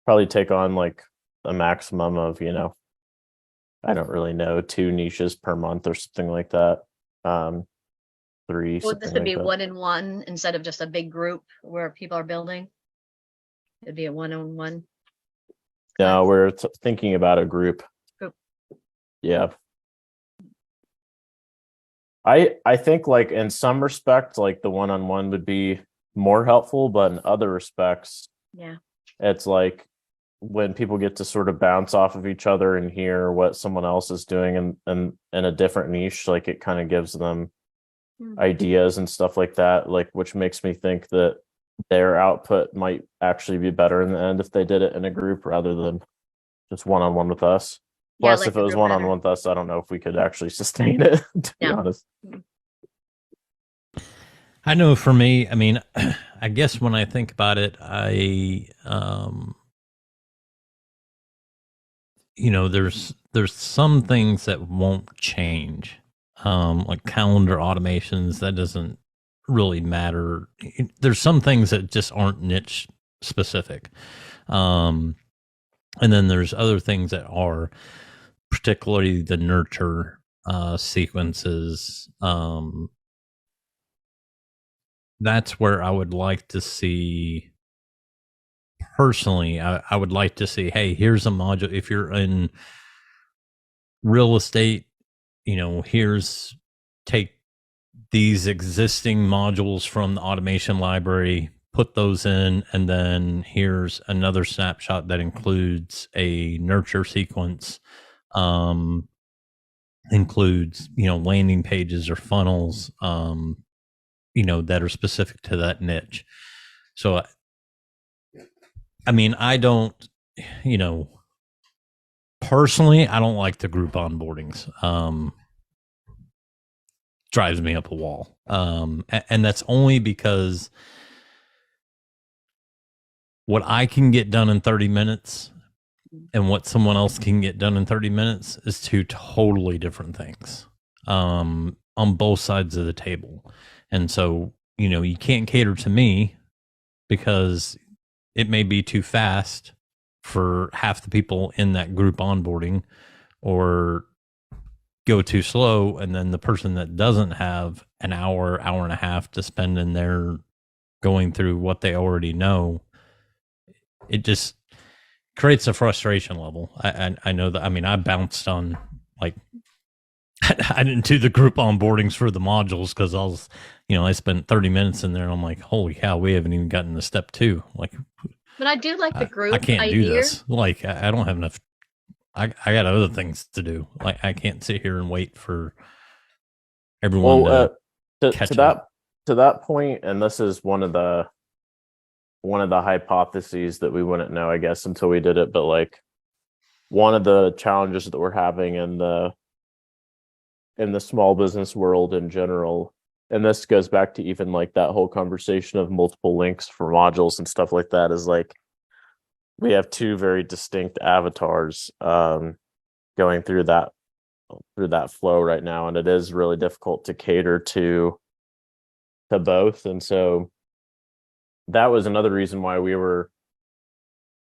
probably take on like a maximum of, I don't really know, 2 niches per month or something like that. 3. Well, this something would be like that. 1-on-1 instead of just a big group where people are building. It'd be a 1-on-1. No, we're thinking about a group. Group. Yeah. I think like in some respect, like the 1-on-1 would be more helpful, but in other respects, Yeah. it's like when people get to sort of bounce off of each other and hear what someone else is doing in a different niche, like it kind of gives them ideas and stuff like that, like which makes me think that their output might actually be better in the end if they did it in a group rather than just 1-on-1 with us. Yeah, I Plus, like if the it was group better. 1-on-1 with us, I don't know if we could actually sustain it, to be No. honest. I know for me, I mean, I guess when I think about it, there's some things that won't change. Like calendar automations, that doesn't really matter. There's some things that just aren't niche specific. And then there's other things that are, particularly the nurture sequences. That's where I would like to see, personally, I would like to see, hey, here's a module. If you're in real estate, here's, take these existing modules from the automation library, put those in, and then here's another snapshot that includes a nurture sequence, includes, landing pages or funnels, that are specific to that niche. So, I mean, I don't, personally, I don't like the group onboardings. Drives me up a wall. And that's only because what I can get done in 30 minutes and what someone else can get done in 30 minutes is two totally different things, on both sides of the table. And so, you can't cater to me because it may be too fast for half the people in that group onboarding, or go too slow, and then the person that doesn't have an hour and a half to spend in there going through what they already know, it just creates a frustration level. I know that. I mean, I bounced on, like, I didn't do the group onboardings for the modules because I spent 30 minutes in there and I'm like, holy cow, we haven't even gotten to step 2. Like, But I do like the group I can't idea. do this. Like, I don't have enough. I got other things to do. Like, I can't sit here and wait for everyone to catch up. To that point, and this is one of the hypotheses that we wouldn't know, I guess, until we did it. But like, one of the challenges that we're having in the small business world in general, and this goes back to even like that whole conversation of multiple links for modules and stuff like that, is like, we have two very distinct avatars going through that flow right now, and it is really difficult to cater to both. And so that was another reason why we were,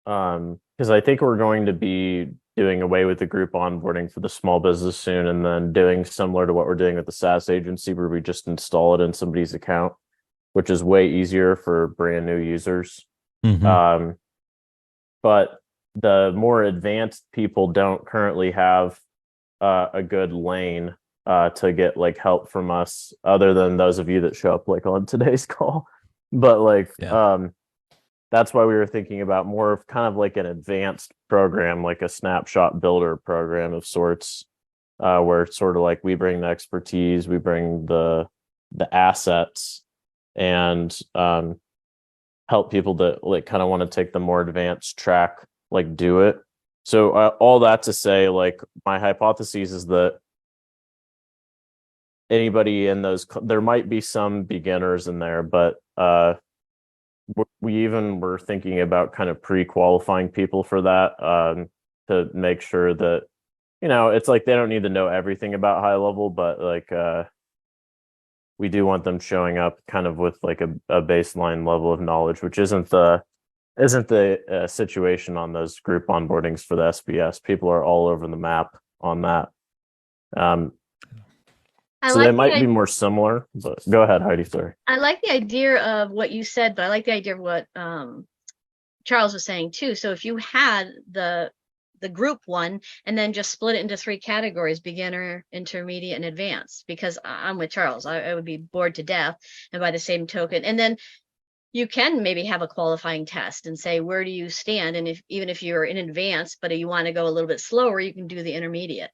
because I think we're going to be doing away with the group onboarding for the small business soon, and then doing similar to what we're doing with the SaaS agency, where we just install it in somebody's account, which is way easier for brand new users. Mhm. But the more advanced people don't currently have a good lane to get like help from us, other than those of you that show up like on today's call. But like, that's why we were thinking about more of kind of like an advanced program, like a snapshot builder program of sorts, where it's sort of like we bring the expertise, we bring the assets, and help people that like kind of want to take the more advanced track, like do it. So all that to say, like, my hypothesis is that anybody in those, there might be some beginners in there, but we even were thinking about kind of pre-qualifying people for that, to make sure that, it's like they don't need to know everything about high level, but like we do want them showing up kind of with like a baseline level of knowledge, which isn't the situation on those group onboardings for the SBS. People are all over the map on that. So they might be more similar, but go ahead, Heidi. Sorry. I like the idea of what you said, but I like the idea of what Charles was saying too. So if you had the group one and then just split it into 3 categories: beginner, intermediate, and advanced, because I'm with Charles. I would be bored to death. And by the same token, and then you can maybe have a qualifying test and say, where do you stand? And even if you're in advanced, but you want to go a little bit slower, you can do the intermediate.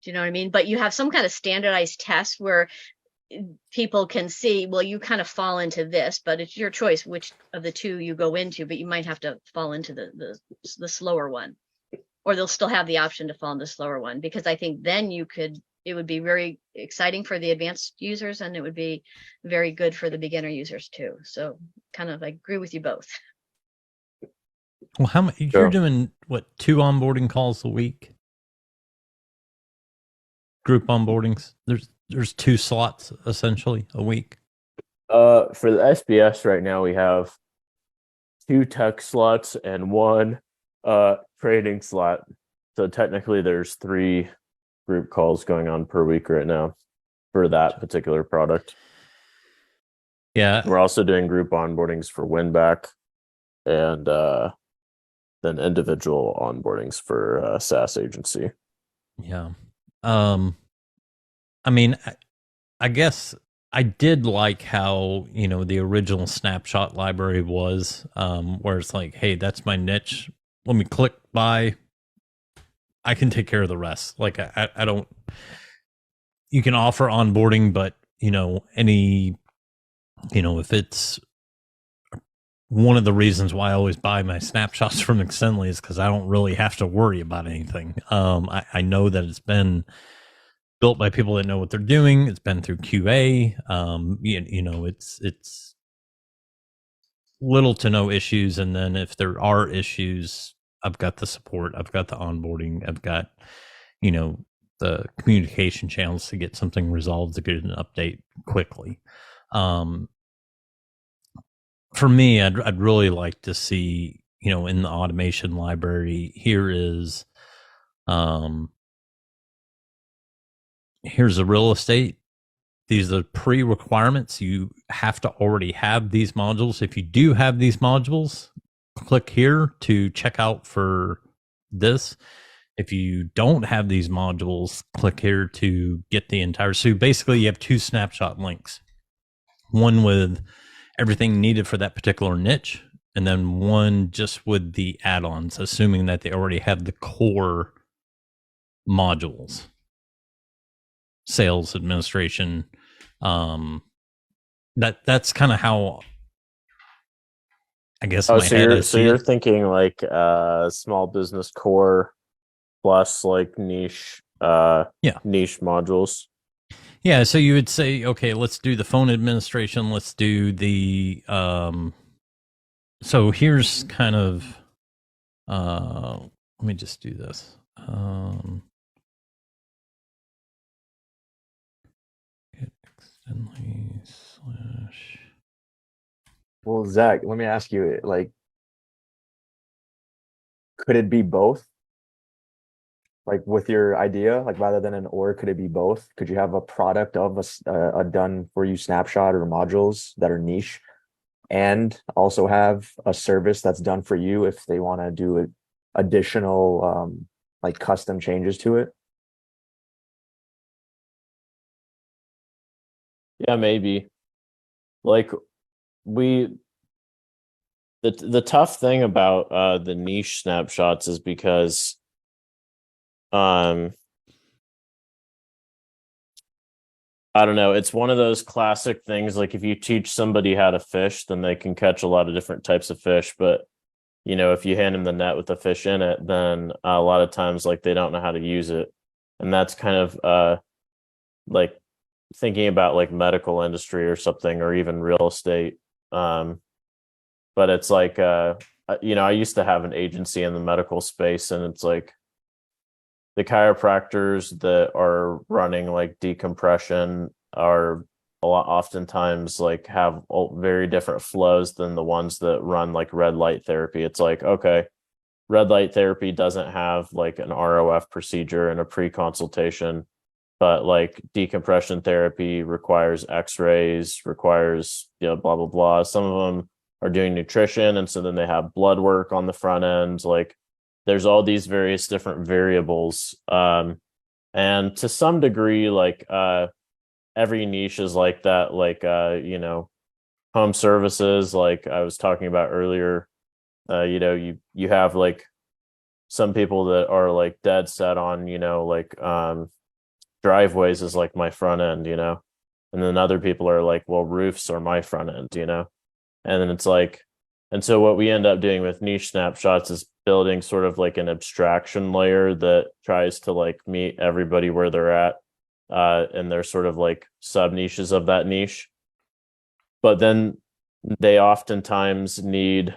Do you know what I mean? But you have some kind of standardized test where people can see, well, you kind of fall into this, but it's your choice which of the 2 you go into, but you might have to fall into the slower one, or they'll still have the option to fall into the slower one, because I think then it would be very exciting for the advanced users, and it would be very good for the beginner users too. So kind of, I agree with you both. Well, how many, you're doing what, 2 onboarding calls a week? Group onboardings. There's 2 slots essentially a week. For the SBS right now, we have 2 tech slots and 1 training slot. So technically there's 3 group calls going on per week right now for that particular product. Yeah. We're also doing group onboardings for Winback and then individual onboardings for SaaS agency. Yeah. I mean, I guess I did like how, the original snapshot library was, where it's like, hey, that's my niche. Let me click buy. I can take care of the rest. Like, I don't, you can offer onboarding, but, if it's one of the reasons why I always buy my snapshots from Extendly is because I don't really have to worry about anything. I know that it's been built by people that know what they're doing. It's been through QA. It's little to no issues. And then if there are issues, I've got the support, I've got the onboarding, I've got, the communication channels to get something resolved, to get an update quickly. For me, I'd really like to see, in the automation library, here's the real estate. These are pre-requirements. You have to already have these modules. If you do have these modules, click here to check out for this. If you don't have these modules, click here to get the entire. So basically you have 2 snapshot links. One with everything needed for that particular niche, and then one just with the add-ons, assuming that they already have the core modules. Sales, administration. That's kind of how I guess. Oh, so you're thinking like small business core plus like niche niche modules. Yeah, so you would say, okay, let's do the phone administration, let's do the so here's kind of let me just do this. Extendly / Well, Zach, let me ask you, like, could it be both? Like with your idea, like rather than an or, could it be both? Could you have a product of a done for you snapshot or modules that are niche, and also have a service that's done for you if they want to do additional like custom changes to it? Yeah, maybe. Like the tough thing about the niche snapshots is because I don't know, it's one of those classic things, like if you teach somebody how to fish, then they can catch a lot of different types of fish, but if you hand them the net with the fish in it, then a lot of times like they don't know how to use it. And that's kind of like thinking about like medical industry or something, or even real estate. But it's like I used to have an agency in the medical space, and it's like the chiropractors that are running like decompression are oftentimes like have very different flows than the ones that run like red light therapy. It's like, okay, red light therapy doesn't have like an ROF procedure and a pre-consultation, but like decompression therapy requires x-rays, requires, blah, blah, blah. Some of them are doing nutrition, and so then they have blood work on the front end. Like there's all these various different variables. And to some degree, like every niche is like that, like home services, like I was talking about earlier. You have like some people that are like dead set on, like driveways is like my front end, and then other people are like, well, roofs are my front end, and then it's like, and so what we end up doing with niche snapshots is building sort of like an abstraction layer that tries to like meet everybody where they're at, and they're sort of like sub niches of that niche. But then they oftentimes need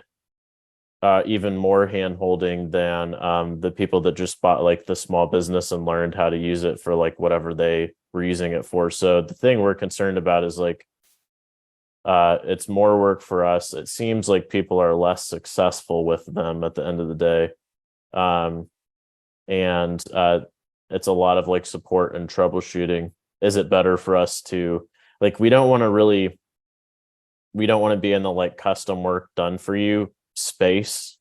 even more hand holding than the people that just bought like the small business and learned how to use it for like whatever they were using it for. So the thing we're concerned about is like It's more work for us. It seems like people are less successful with them at the end of the day. And it's a lot of like support and troubleshooting. Is it better for us to, like, we don't want to be in the like custom work done for you space,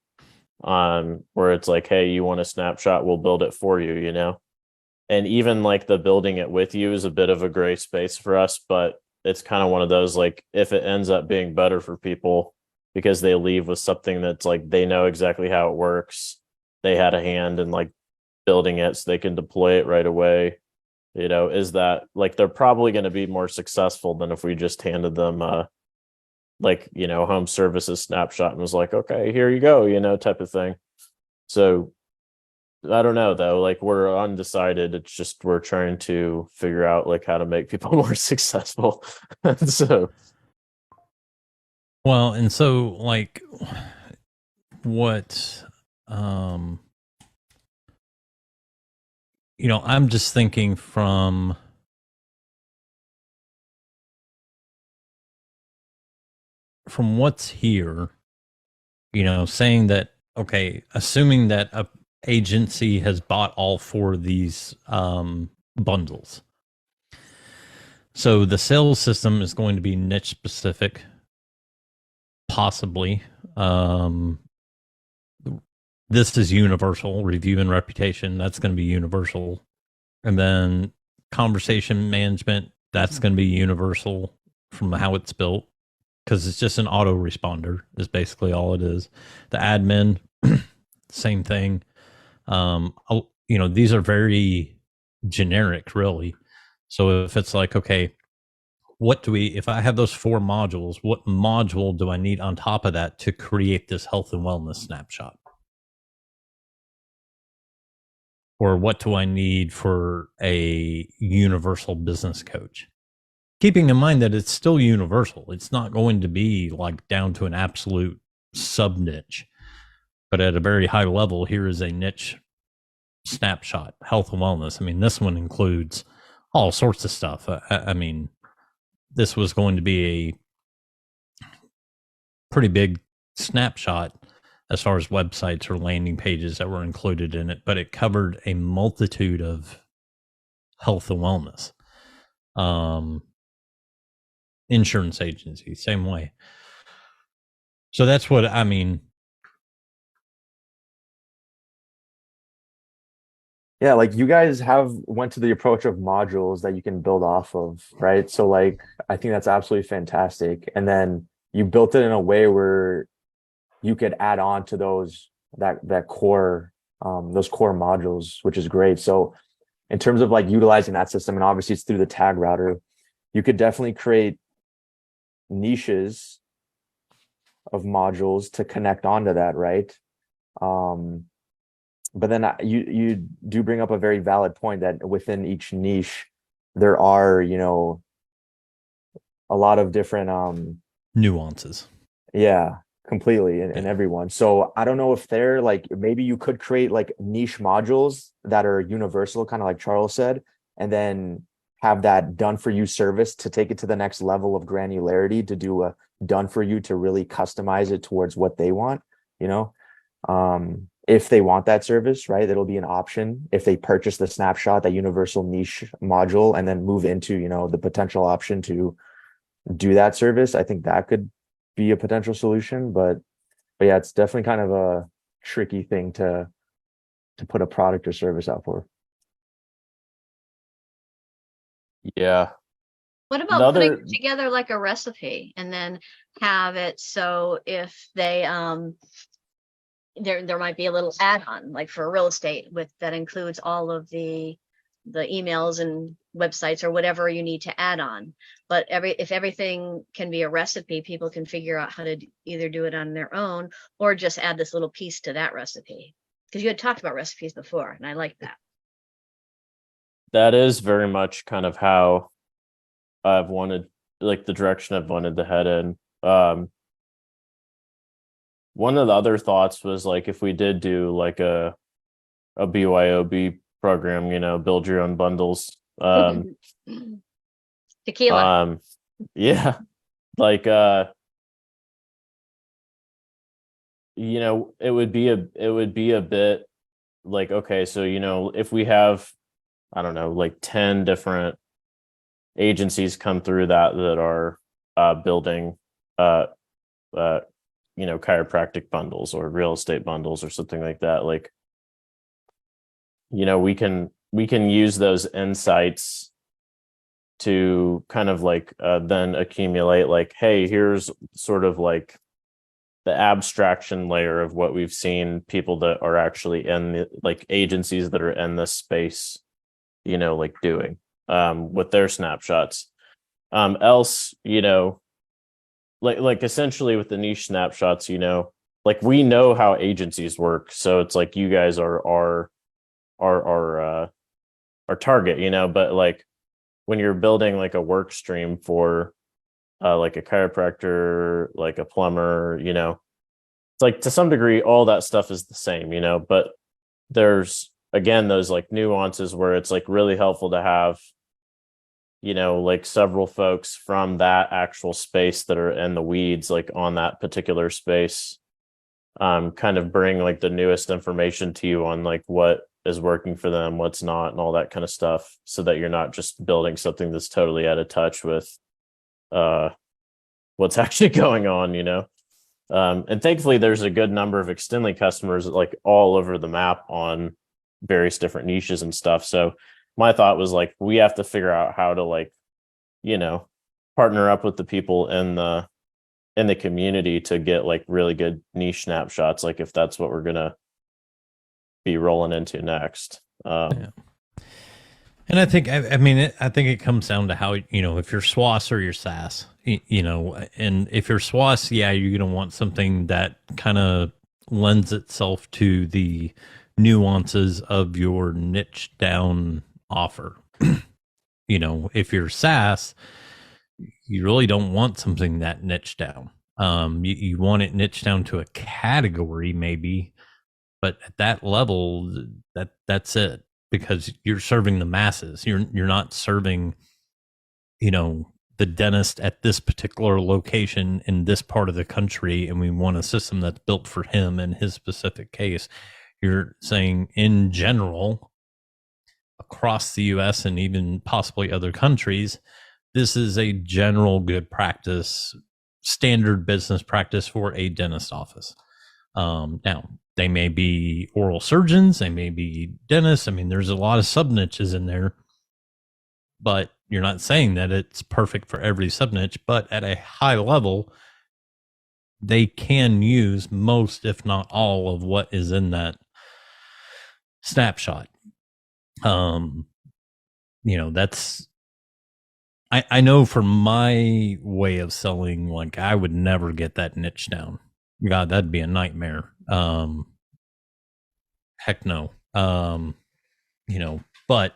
where it's like, hey, you want a snapshot, we'll build it for you, you know? And even like the building it with you is a bit of a gray space for us, but it's kind of one of those, like, if it ends up being better for people because they leave with something that's like, they know exactly how it works, they had a hand in like building it so they can deploy it right away, you know, is that like, they're probably going to be more successful than if we just handed them like, you know, home services snapshot and was like, okay, here you go, you know, type of thing. So I don't know though, like, we're undecided. It's just, we're trying to figure out like how to make people more successful. So Well, and so like what you know, I'm just thinking from what's here, you know, saying that, okay, assuming that a agency has bought all 4 of these bundles. So the sales system is going to be niche specific, possibly. This is universal, review and reputation. That's going to be universal. And then conversation management, that's going to be universal from how it's built, because it's just an autoresponder is basically all it is. The admin, same thing. You know, these are very generic, really. So if it's like, okay, if I have those 4 modules, what module do I need on top of that to create this health and wellness snapshot? Or what do I need for a universal business coach? Keeping in mind that it's still universal. It's not going to be like down to an absolute sub niche, but at a very high level, here is a niche snapshot, health and wellness. I mean, this one includes all sorts of stuff. I mean, this was going to be a pretty big snapshot as far as websites or landing pages that were included in it, but it covered a multitude of health and wellness. Insurance agency, same way. So that's what I mean. Yeah, like you guys have went to the approach of modules that you can build off of, right? So like I think that's absolutely fantastic. And then you built it in a way where you could add on to that core those core modules, which is great. So in terms of like utilizing that system, and obviously it's through the tag router, you could definitely create niches of modules to connect onto that, right? But then you do bring up a very valid point that within each niche, there are, you know, a lot of different Nuances. Yeah, completely in everyone. So I don't know if they're like, maybe you could create like niche modules that are universal, kind of like Charles said, and then have that done for you service to take it to the next level of granularity, to do a done for you, to really customize it towards what they want, you know. If they want that service, right, it'll be an option if they purchase the snapshot, that universal niche module, and then move into, you know, the potential option to do that service. I think that could be a potential solution, but yeah, it's definitely kind of a tricky thing to put a product or service out for. yeah. What about putting Another, together like a recipe and then have it so if they there might be a little add-on like for real estate with that includes all of the emails and websites or whatever you need to add on. But if everything can be a recipe, people can figure out how to either do it on their own or just add this little piece to that recipe. Because you had talked about recipes before, and I like that. that is very much kind of how I've wanted, like the direction I've wanted to head in. One of the other thoughts was like, if we did do like a BYOB program, you know, build your own bundles. Tequila. Yeah. like you know, it would be a bit like, okay, so you know, if we have, I don't know, like 10 different agencies come through that are building uh you know, chiropractic bundles or real estate bundles or something like that, like, you know, we can use those insights to kind of like then accumulate like, hey, here's sort of like the abstraction layer of what we've seen people that are actually in the, like, agencies that are in this space, you know, like doing with their snapshots. Else, you know, like essentially with the niche snapshots, you know, like we know how agencies work, so it's like you guys are our target, you know, but like when you're building like a work stream for like a chiropractor, like a plumber, you know, it's like to some degree all that stuff is the same, you know, but there's again those like nuances where it's like really helpful to have, you know, like several folks from that actual space that are in the weeds, like on that particular space, kind of bring like the newest information to you on like what is working for them, what's not, and all that kind of stuff, so that you're not just building something that's totally out of touch with what's actually going on, you know. And thankfully there's a good number of Extendly customers like all over the map on various different niches and stuff. So my thought was like, we have to figure out how to, like, you know, partner up with the people in the community to get like really good niche snapshots, like if that's what we're gonna be rolling into next. Yeah. And I think, I mean, I think it comes down to how, you know, if you're SWAS or you're SaaS, you know, and if you're SWAS, yeah, you're going to want something that kind of lends itself to the nuances of your niche down offer. You know, if you're SaaS, you really don't want something that niche down. You want it niche down to a category maybe, but at that level, that's it, because you're serving the masses. You're not serving, you know, the dentist at this particular location in this part of the country, and we want a system that's built for him in his specific case. You're saying in general, across the US and even possibly other countries, this is a general good practice, standard business practice for a dentist office. Now, they may be oral surgeons, they may be dentists. I mean, there's a lot of sub niches in there, but you're not saying that it's perfect for every sub niche. But at a high level, they can use most, if not all, of what is in that snapshot. You know, that's, I know for my way of selling, like I would never get that niche down. God, that'd be a nightmare. Heck no. You know, but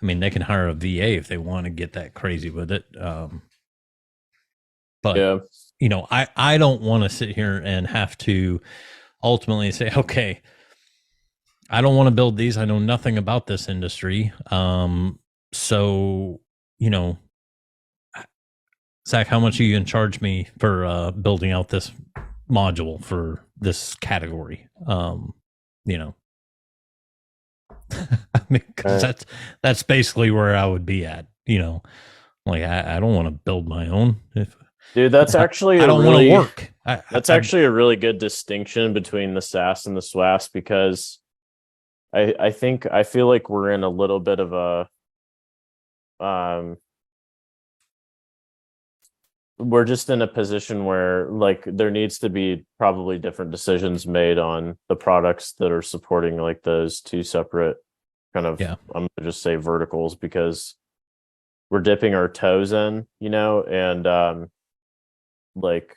I mean, they can hire a VA if they want to get that crazy with it. But Yeah. you know, I don't want to sit here and have to ultimately say, okay, I don't want to build these. I know nothing about this industry. So, you know, Zach, how much are you going to charge me for building out this module for this category? You know, I mean, because that's basically where I would be at. You know, like I don't want to build my own. Dude, that's actually I don't want to work. That's actually a really good distinction between the SaaS and the SWAS, because I feel like we're in a little bit of a we're just in a position where like there needs to be probably different decisions made on the products that are supporting like those two separate kind of, I'm gonna just say verticals, because we're dipping our toes in, you know, and like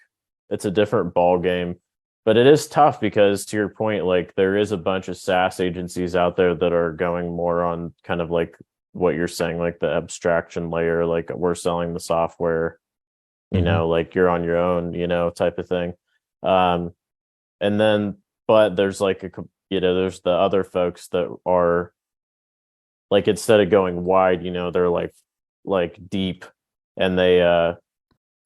it's a different ball game. But it is tough because, to your point, like there is a bunch of SaaS agencies out there that are going more on kind of like what you're saying, like the abstraction layer, like we're selling the software, you know, like you're on your own, you know, type of thing. And then, but there's like you know, there's the other folks that are like, instead of going wide, you know, they're like deep, and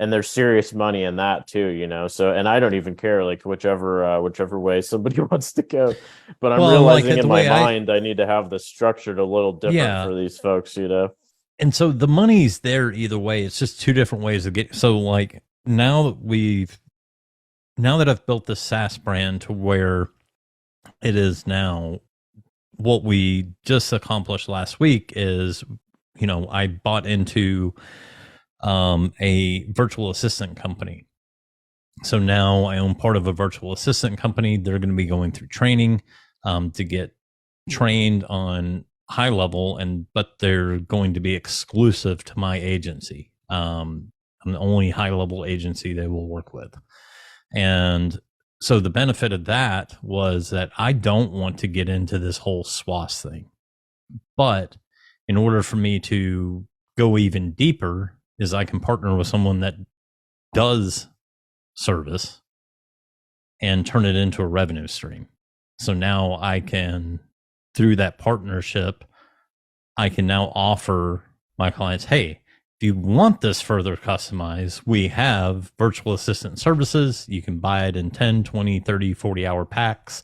and there's serious money in that too, so, and I don't even care, like whichever way somebody wants to go, but I'm Well, like, realizing the in my way mind I need to have this structured a little different Yeah. for these folks, And so the money's there either way. It's just two different ways of getting. So like now that I've built this SaaS brand to where it is now, what we just accomplished last week is, I bought into a virtual assistant company. So now I own part of a virtual assistant company. They're going to be going through training to get trained on high level, but they're going to be exclusive to my agency. I'm the only high level agency they will work with. And so the benefit of that was that I don't want to get into this whole SWAS thing. But in order for me to go even deeper, is I can partner with someone that does service and turn it into a revenue stream. So now I can, through that partnership, I can now offer my clients, hey, if you want this further customized, we have virtual assistant services. You can buy it in 10, 20, 30, 40 hour packs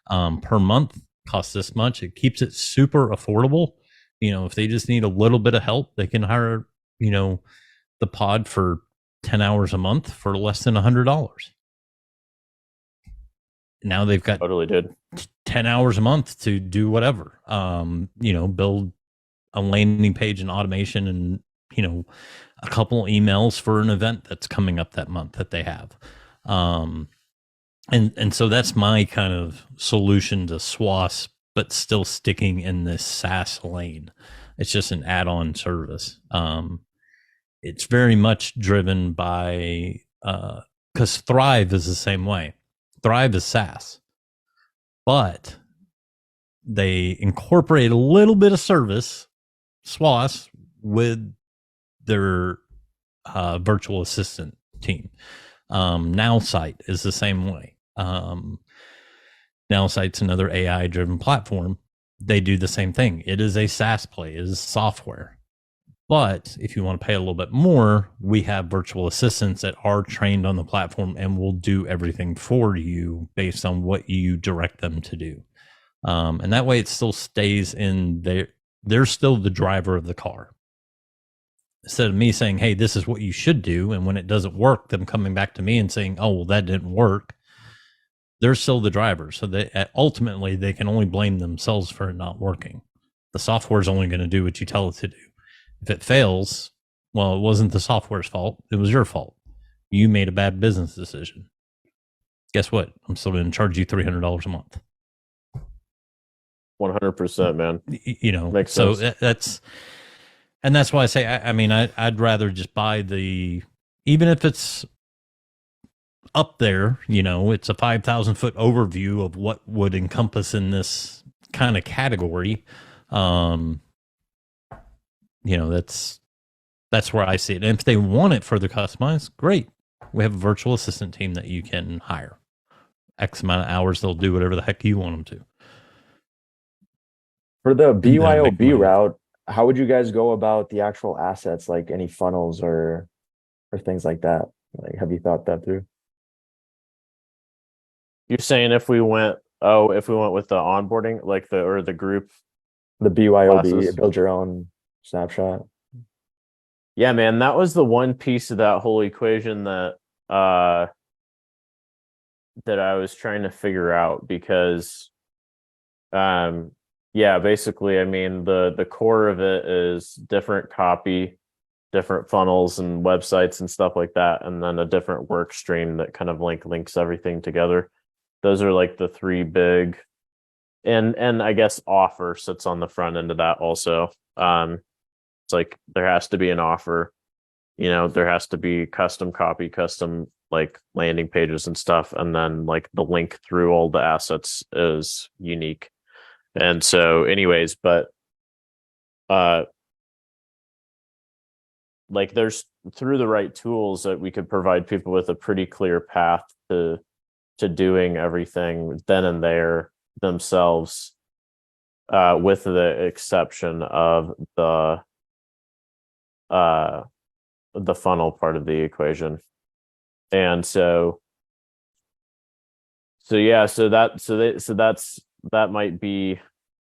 per month, costs this much. It keeps it super affordable. If they just need a little bit of help, they can hire, the pod for 10 hours a month for less than $100. Now they've got totally did 10 hours a month to do whatever, build a landing page and automation and, a couple emails for an event that's coming up that month that they have. And so that's my kind of solution to SWAS, but still sticking in this SaaS lane. It's just an add-on service. It's very much driven by, because Thrive is the same way. Thrive is SaaS, but they incorporate a little bit of service, SWAS, with their virtual assistant team. NowSite is the same way. NowSite's another AI-driven platform. They do the same thing. It is a SaaS play. It is software. But if you want to pay a little bit more, we have virtual assistants that are trained on the platform and will do everything for you based on what you direct them to do. And that way it still stays in there. They're still the driver of the car. Instead of me saying, hey, this is what you should do, and when it doesn't work, them coming back to me and saying, oh, well, that didn't work. They're still the driver. So ultimately they can only blame themselves for it not working. The software is only going to do what you tell it to do. If it fails, well, it wasn't the software's fault. It was your fault. You made a bad business decision. Guess what? I'm still going to charge you $300 a month. 100%, man. Makes sense. So that's why I say, I'd rather just buy even if it's up there, it's a 5,000 foot overview of what would encompass in this kind of category. That's where I see it. And if they want it further customized, great. We have a virtual assistant team that you can hire. X amount of hours, they'll do whatever the heck you want them to. For the then make BYOB money. route, how would you guys go about the actual assets, like any funnels or things like that? Like, have you thought that through? You're saying if we went with the onboarding, like the group, The BYOB, classes? build your own snapshot. Yeah, man, that was the one piece of that whole equation that I was trying to figure out, because basically, the core of it is different copy, different funnels and websites and stuff like that, and then a different work stream that kind of links everything together. Those are like the three big, and I guess offer sits on the front end of that also. It's like there has to be an offer, there has to be custom copy, custom like landing pages and stuff, and then like the link through all the assets is unique. And so anyways, but like there's, through the right tools, that we could provide people with a pretty clear path to doing everything then and there themselves, with the exception of the the funnel part of the equation. And so yeah, that might be,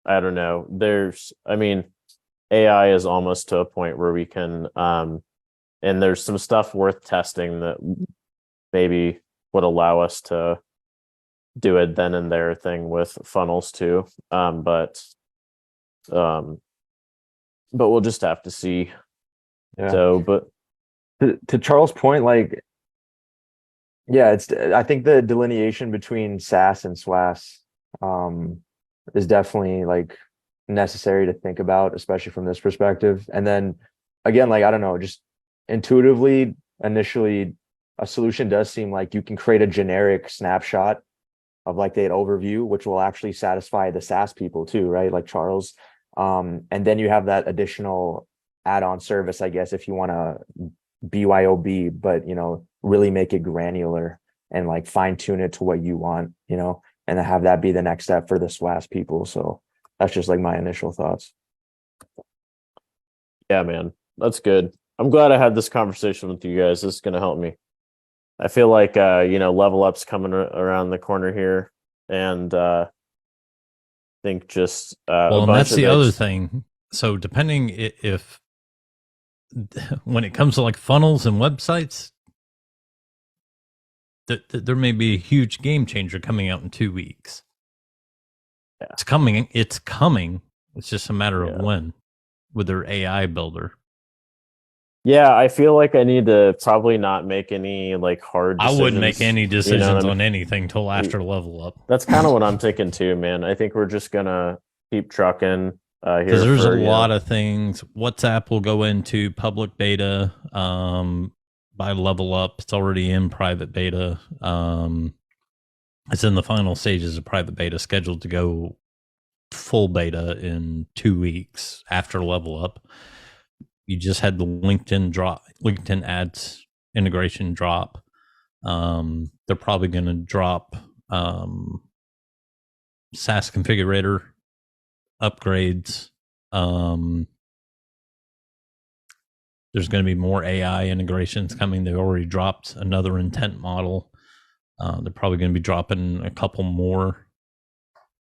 I don't know. I mean, AI is almost to a point where we can, and there's some stuff worth testing that maybe would allow us to do it then and there thing with funnels too. But we'll just have to see. Yeah. So, but To Charles' point, like, yeah, I think the delineation between SaaS and SWAS is definitely like necessary to think about, especially from this perspective. And then again, like, I don't know, just intuitively, initially, a solution does seem like you can create a generic snapshot of like the overview, which will actually satisfy the SaaS people too, right? Like Charles. And then you have that additional add-on service, I guess, if you want to BYOB, but really make it granular and like fine tune it to what you want, and then have that be the next step for the SWAS people. So that's just like my initial thoughts. yeah, man, that's good. I'm glad I had this conversation with you guys. This is going to help me. I feel like, level up's coming around the corner here, and think just well, and that's the other thing. So depending if when it comes to like funnels and websites, there may be a huge game changer coming out in 2 weeks. Yeah. It's coming. It's just a matter of when with their AI builder. Yeah, I feel like I need to probably not make any like hard decisions. I wouldn't make any decisions I on anything till after level up. That's kind of what I'm thinking too, man. I think we're just gonna keep trucking here. Because there's a lot of things. WhatsApp will go into public beta by level up. It's already in private beta. It's in the final stages of private beta, scheduled to go full beta in 2 weeks after level up. You just had the LinkedIn ads integration drop. They're probably going to drop SaaS configurator upgrades. There's going to be more AI integrations coming. They already dropped another intent model. They're probably going to be dropping a couple more.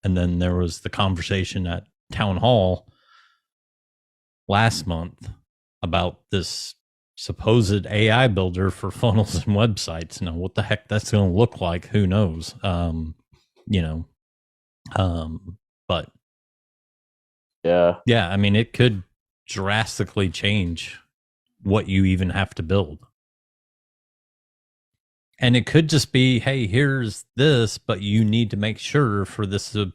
And then there was the conversation at Town Hall last month about this supposed AI builder for funnels and websites. Now, what the heck that's going to look like, who knows? But yeah, I mean, it could drastically change what you even have to build. And it could just be, hey, here's this, but you need to make sure for this to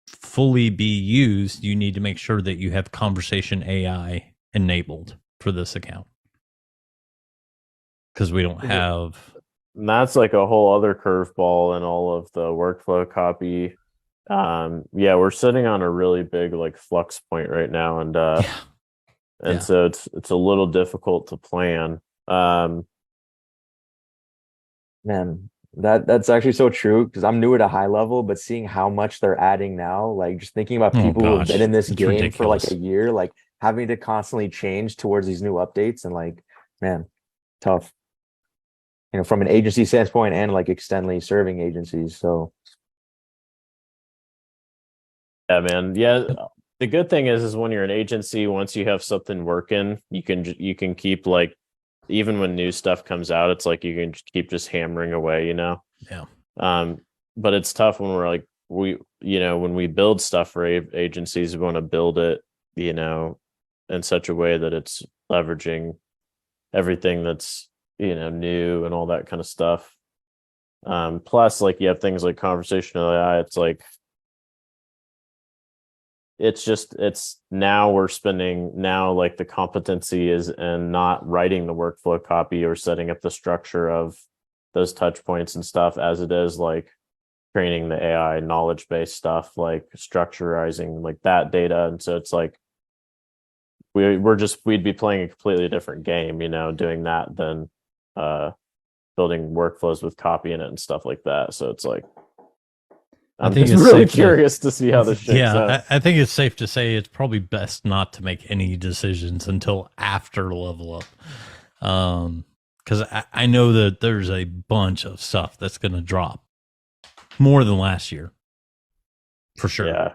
fully be used, you need to make sure that you have conversation AI enabled for this account. Because we don't have... And that's like a whole other curveball in all of the workflow copy. We're sitting on a really big like flux point right now, and so it's a little difficult to plan. Man, that's actually so true, because I'm newer to high level, but seeing how much they're adding now, like just thinking about people who have been in this game ridiculous. for like a year, like having to constantly change towards these new updates, and like, man, tough. From an agency standpoint and like extendly serving agencies. So yeah, man. Yeah. The good thing is when you're an agency, once you have something working, you can keep like, even when new stuff comes out, it's like you can keep just hammering away, Yeah. But it's tough when we're like, when we build stuff for agencies, we want to build it, in such a way that it's leveraging everything that's, new and all that kind of stuff. Plus, like, you have things like conversational AI. It's like, it's now like the competency is in not writing the workflow copy or setting up the structure of those touch points and stuff, as it is like training the AI knowledge based stuff, like structurizing like that data. And so it's like we'd be playing a completely different game, doing that than building workflows with copy in it and stuff like that. So it's like, I'm just really curious to see how this shakes out. I think it's safe to say it's probably best not to make any decisions until after level up. Because I know that there's a bunch of stuff that's going to drop more than last year, for sure. Yeah.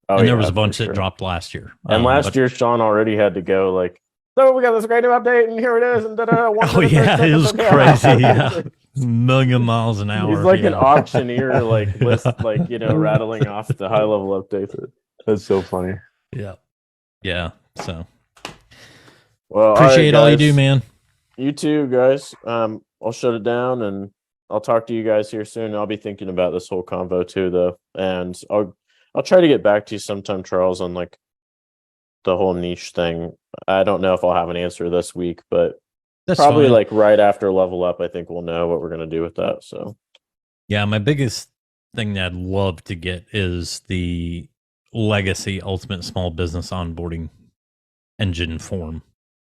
Oh, And there yeah, was a for bunch that sure. dropped last year. And last but- year, Sean already had to go like, so we got this great new update, and here it is, and da-da, Oh yeah, it was crazy. Yeah, million miles an hour. He's like an yeah. auctioneer, like list, like rattling off the high level updates. That's so funny. Yeah, yeah. So Well, appreciate all you guys. do, man. You too, guys. I'll shut it down, and I'll talk to you guys here soon. I'll be thinking about this whole convo too, though, and I'll try to get back to you sometime, Charles, on like the whole niche thing. I don't know if I'll have an answer this week, but That's probably fine. like right after level up, I think we'll know what we're gonna do with that. So Yeah, my biggest thing that I'd love to get is the legacy ultimate small business onboarding engine form,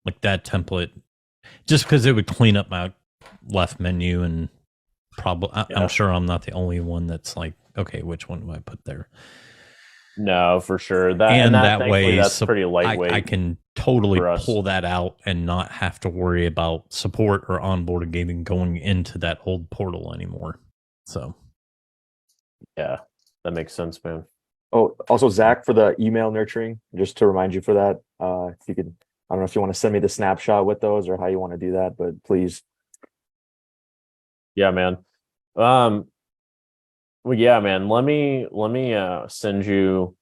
like that template, just because it would clean up my left menu and probably Yeah. I'm sure I'm not the only one that's like, okay, which one do I put there? no, for sure. That And that thankfully, way, that's pretty lightweight. I can totally for us. pull that out and not have to worry about support or onboarding getting going into that old portal anymore. So Yeah, that makes sense, man. Oh, also Zach, for the email nurturing, just to remind you for that, if you could, I don't know if you want to send me the snapshot with those or how you want to do that, but please. Yeah, man. Well, yeah, man. Let me send you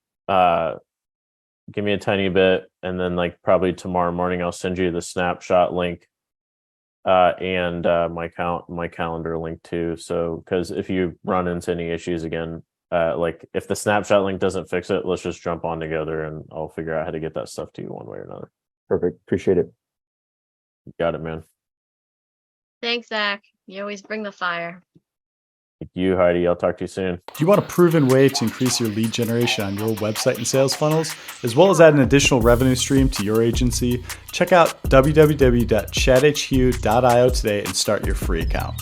give me a tiny bit, and then like probably tomorrow morning I'll send you the snapshot link and my calendar link too. So because if you run into any issues again, like if the snapshot link doesn't fix it, let's just jump on together and I'll figure out how to get that stuff to you one way or another. Perfect. Appreciate it. You got it, man. Thanks, Zach. You always bring the fire. Thank you, Heidi. I'll talk to you soon. Do you want a proven way to increase your lead generation on your website and sales funnels, as well as add an additional revenue stream to your agency? Check out www.chatHQ.io today and start your free account.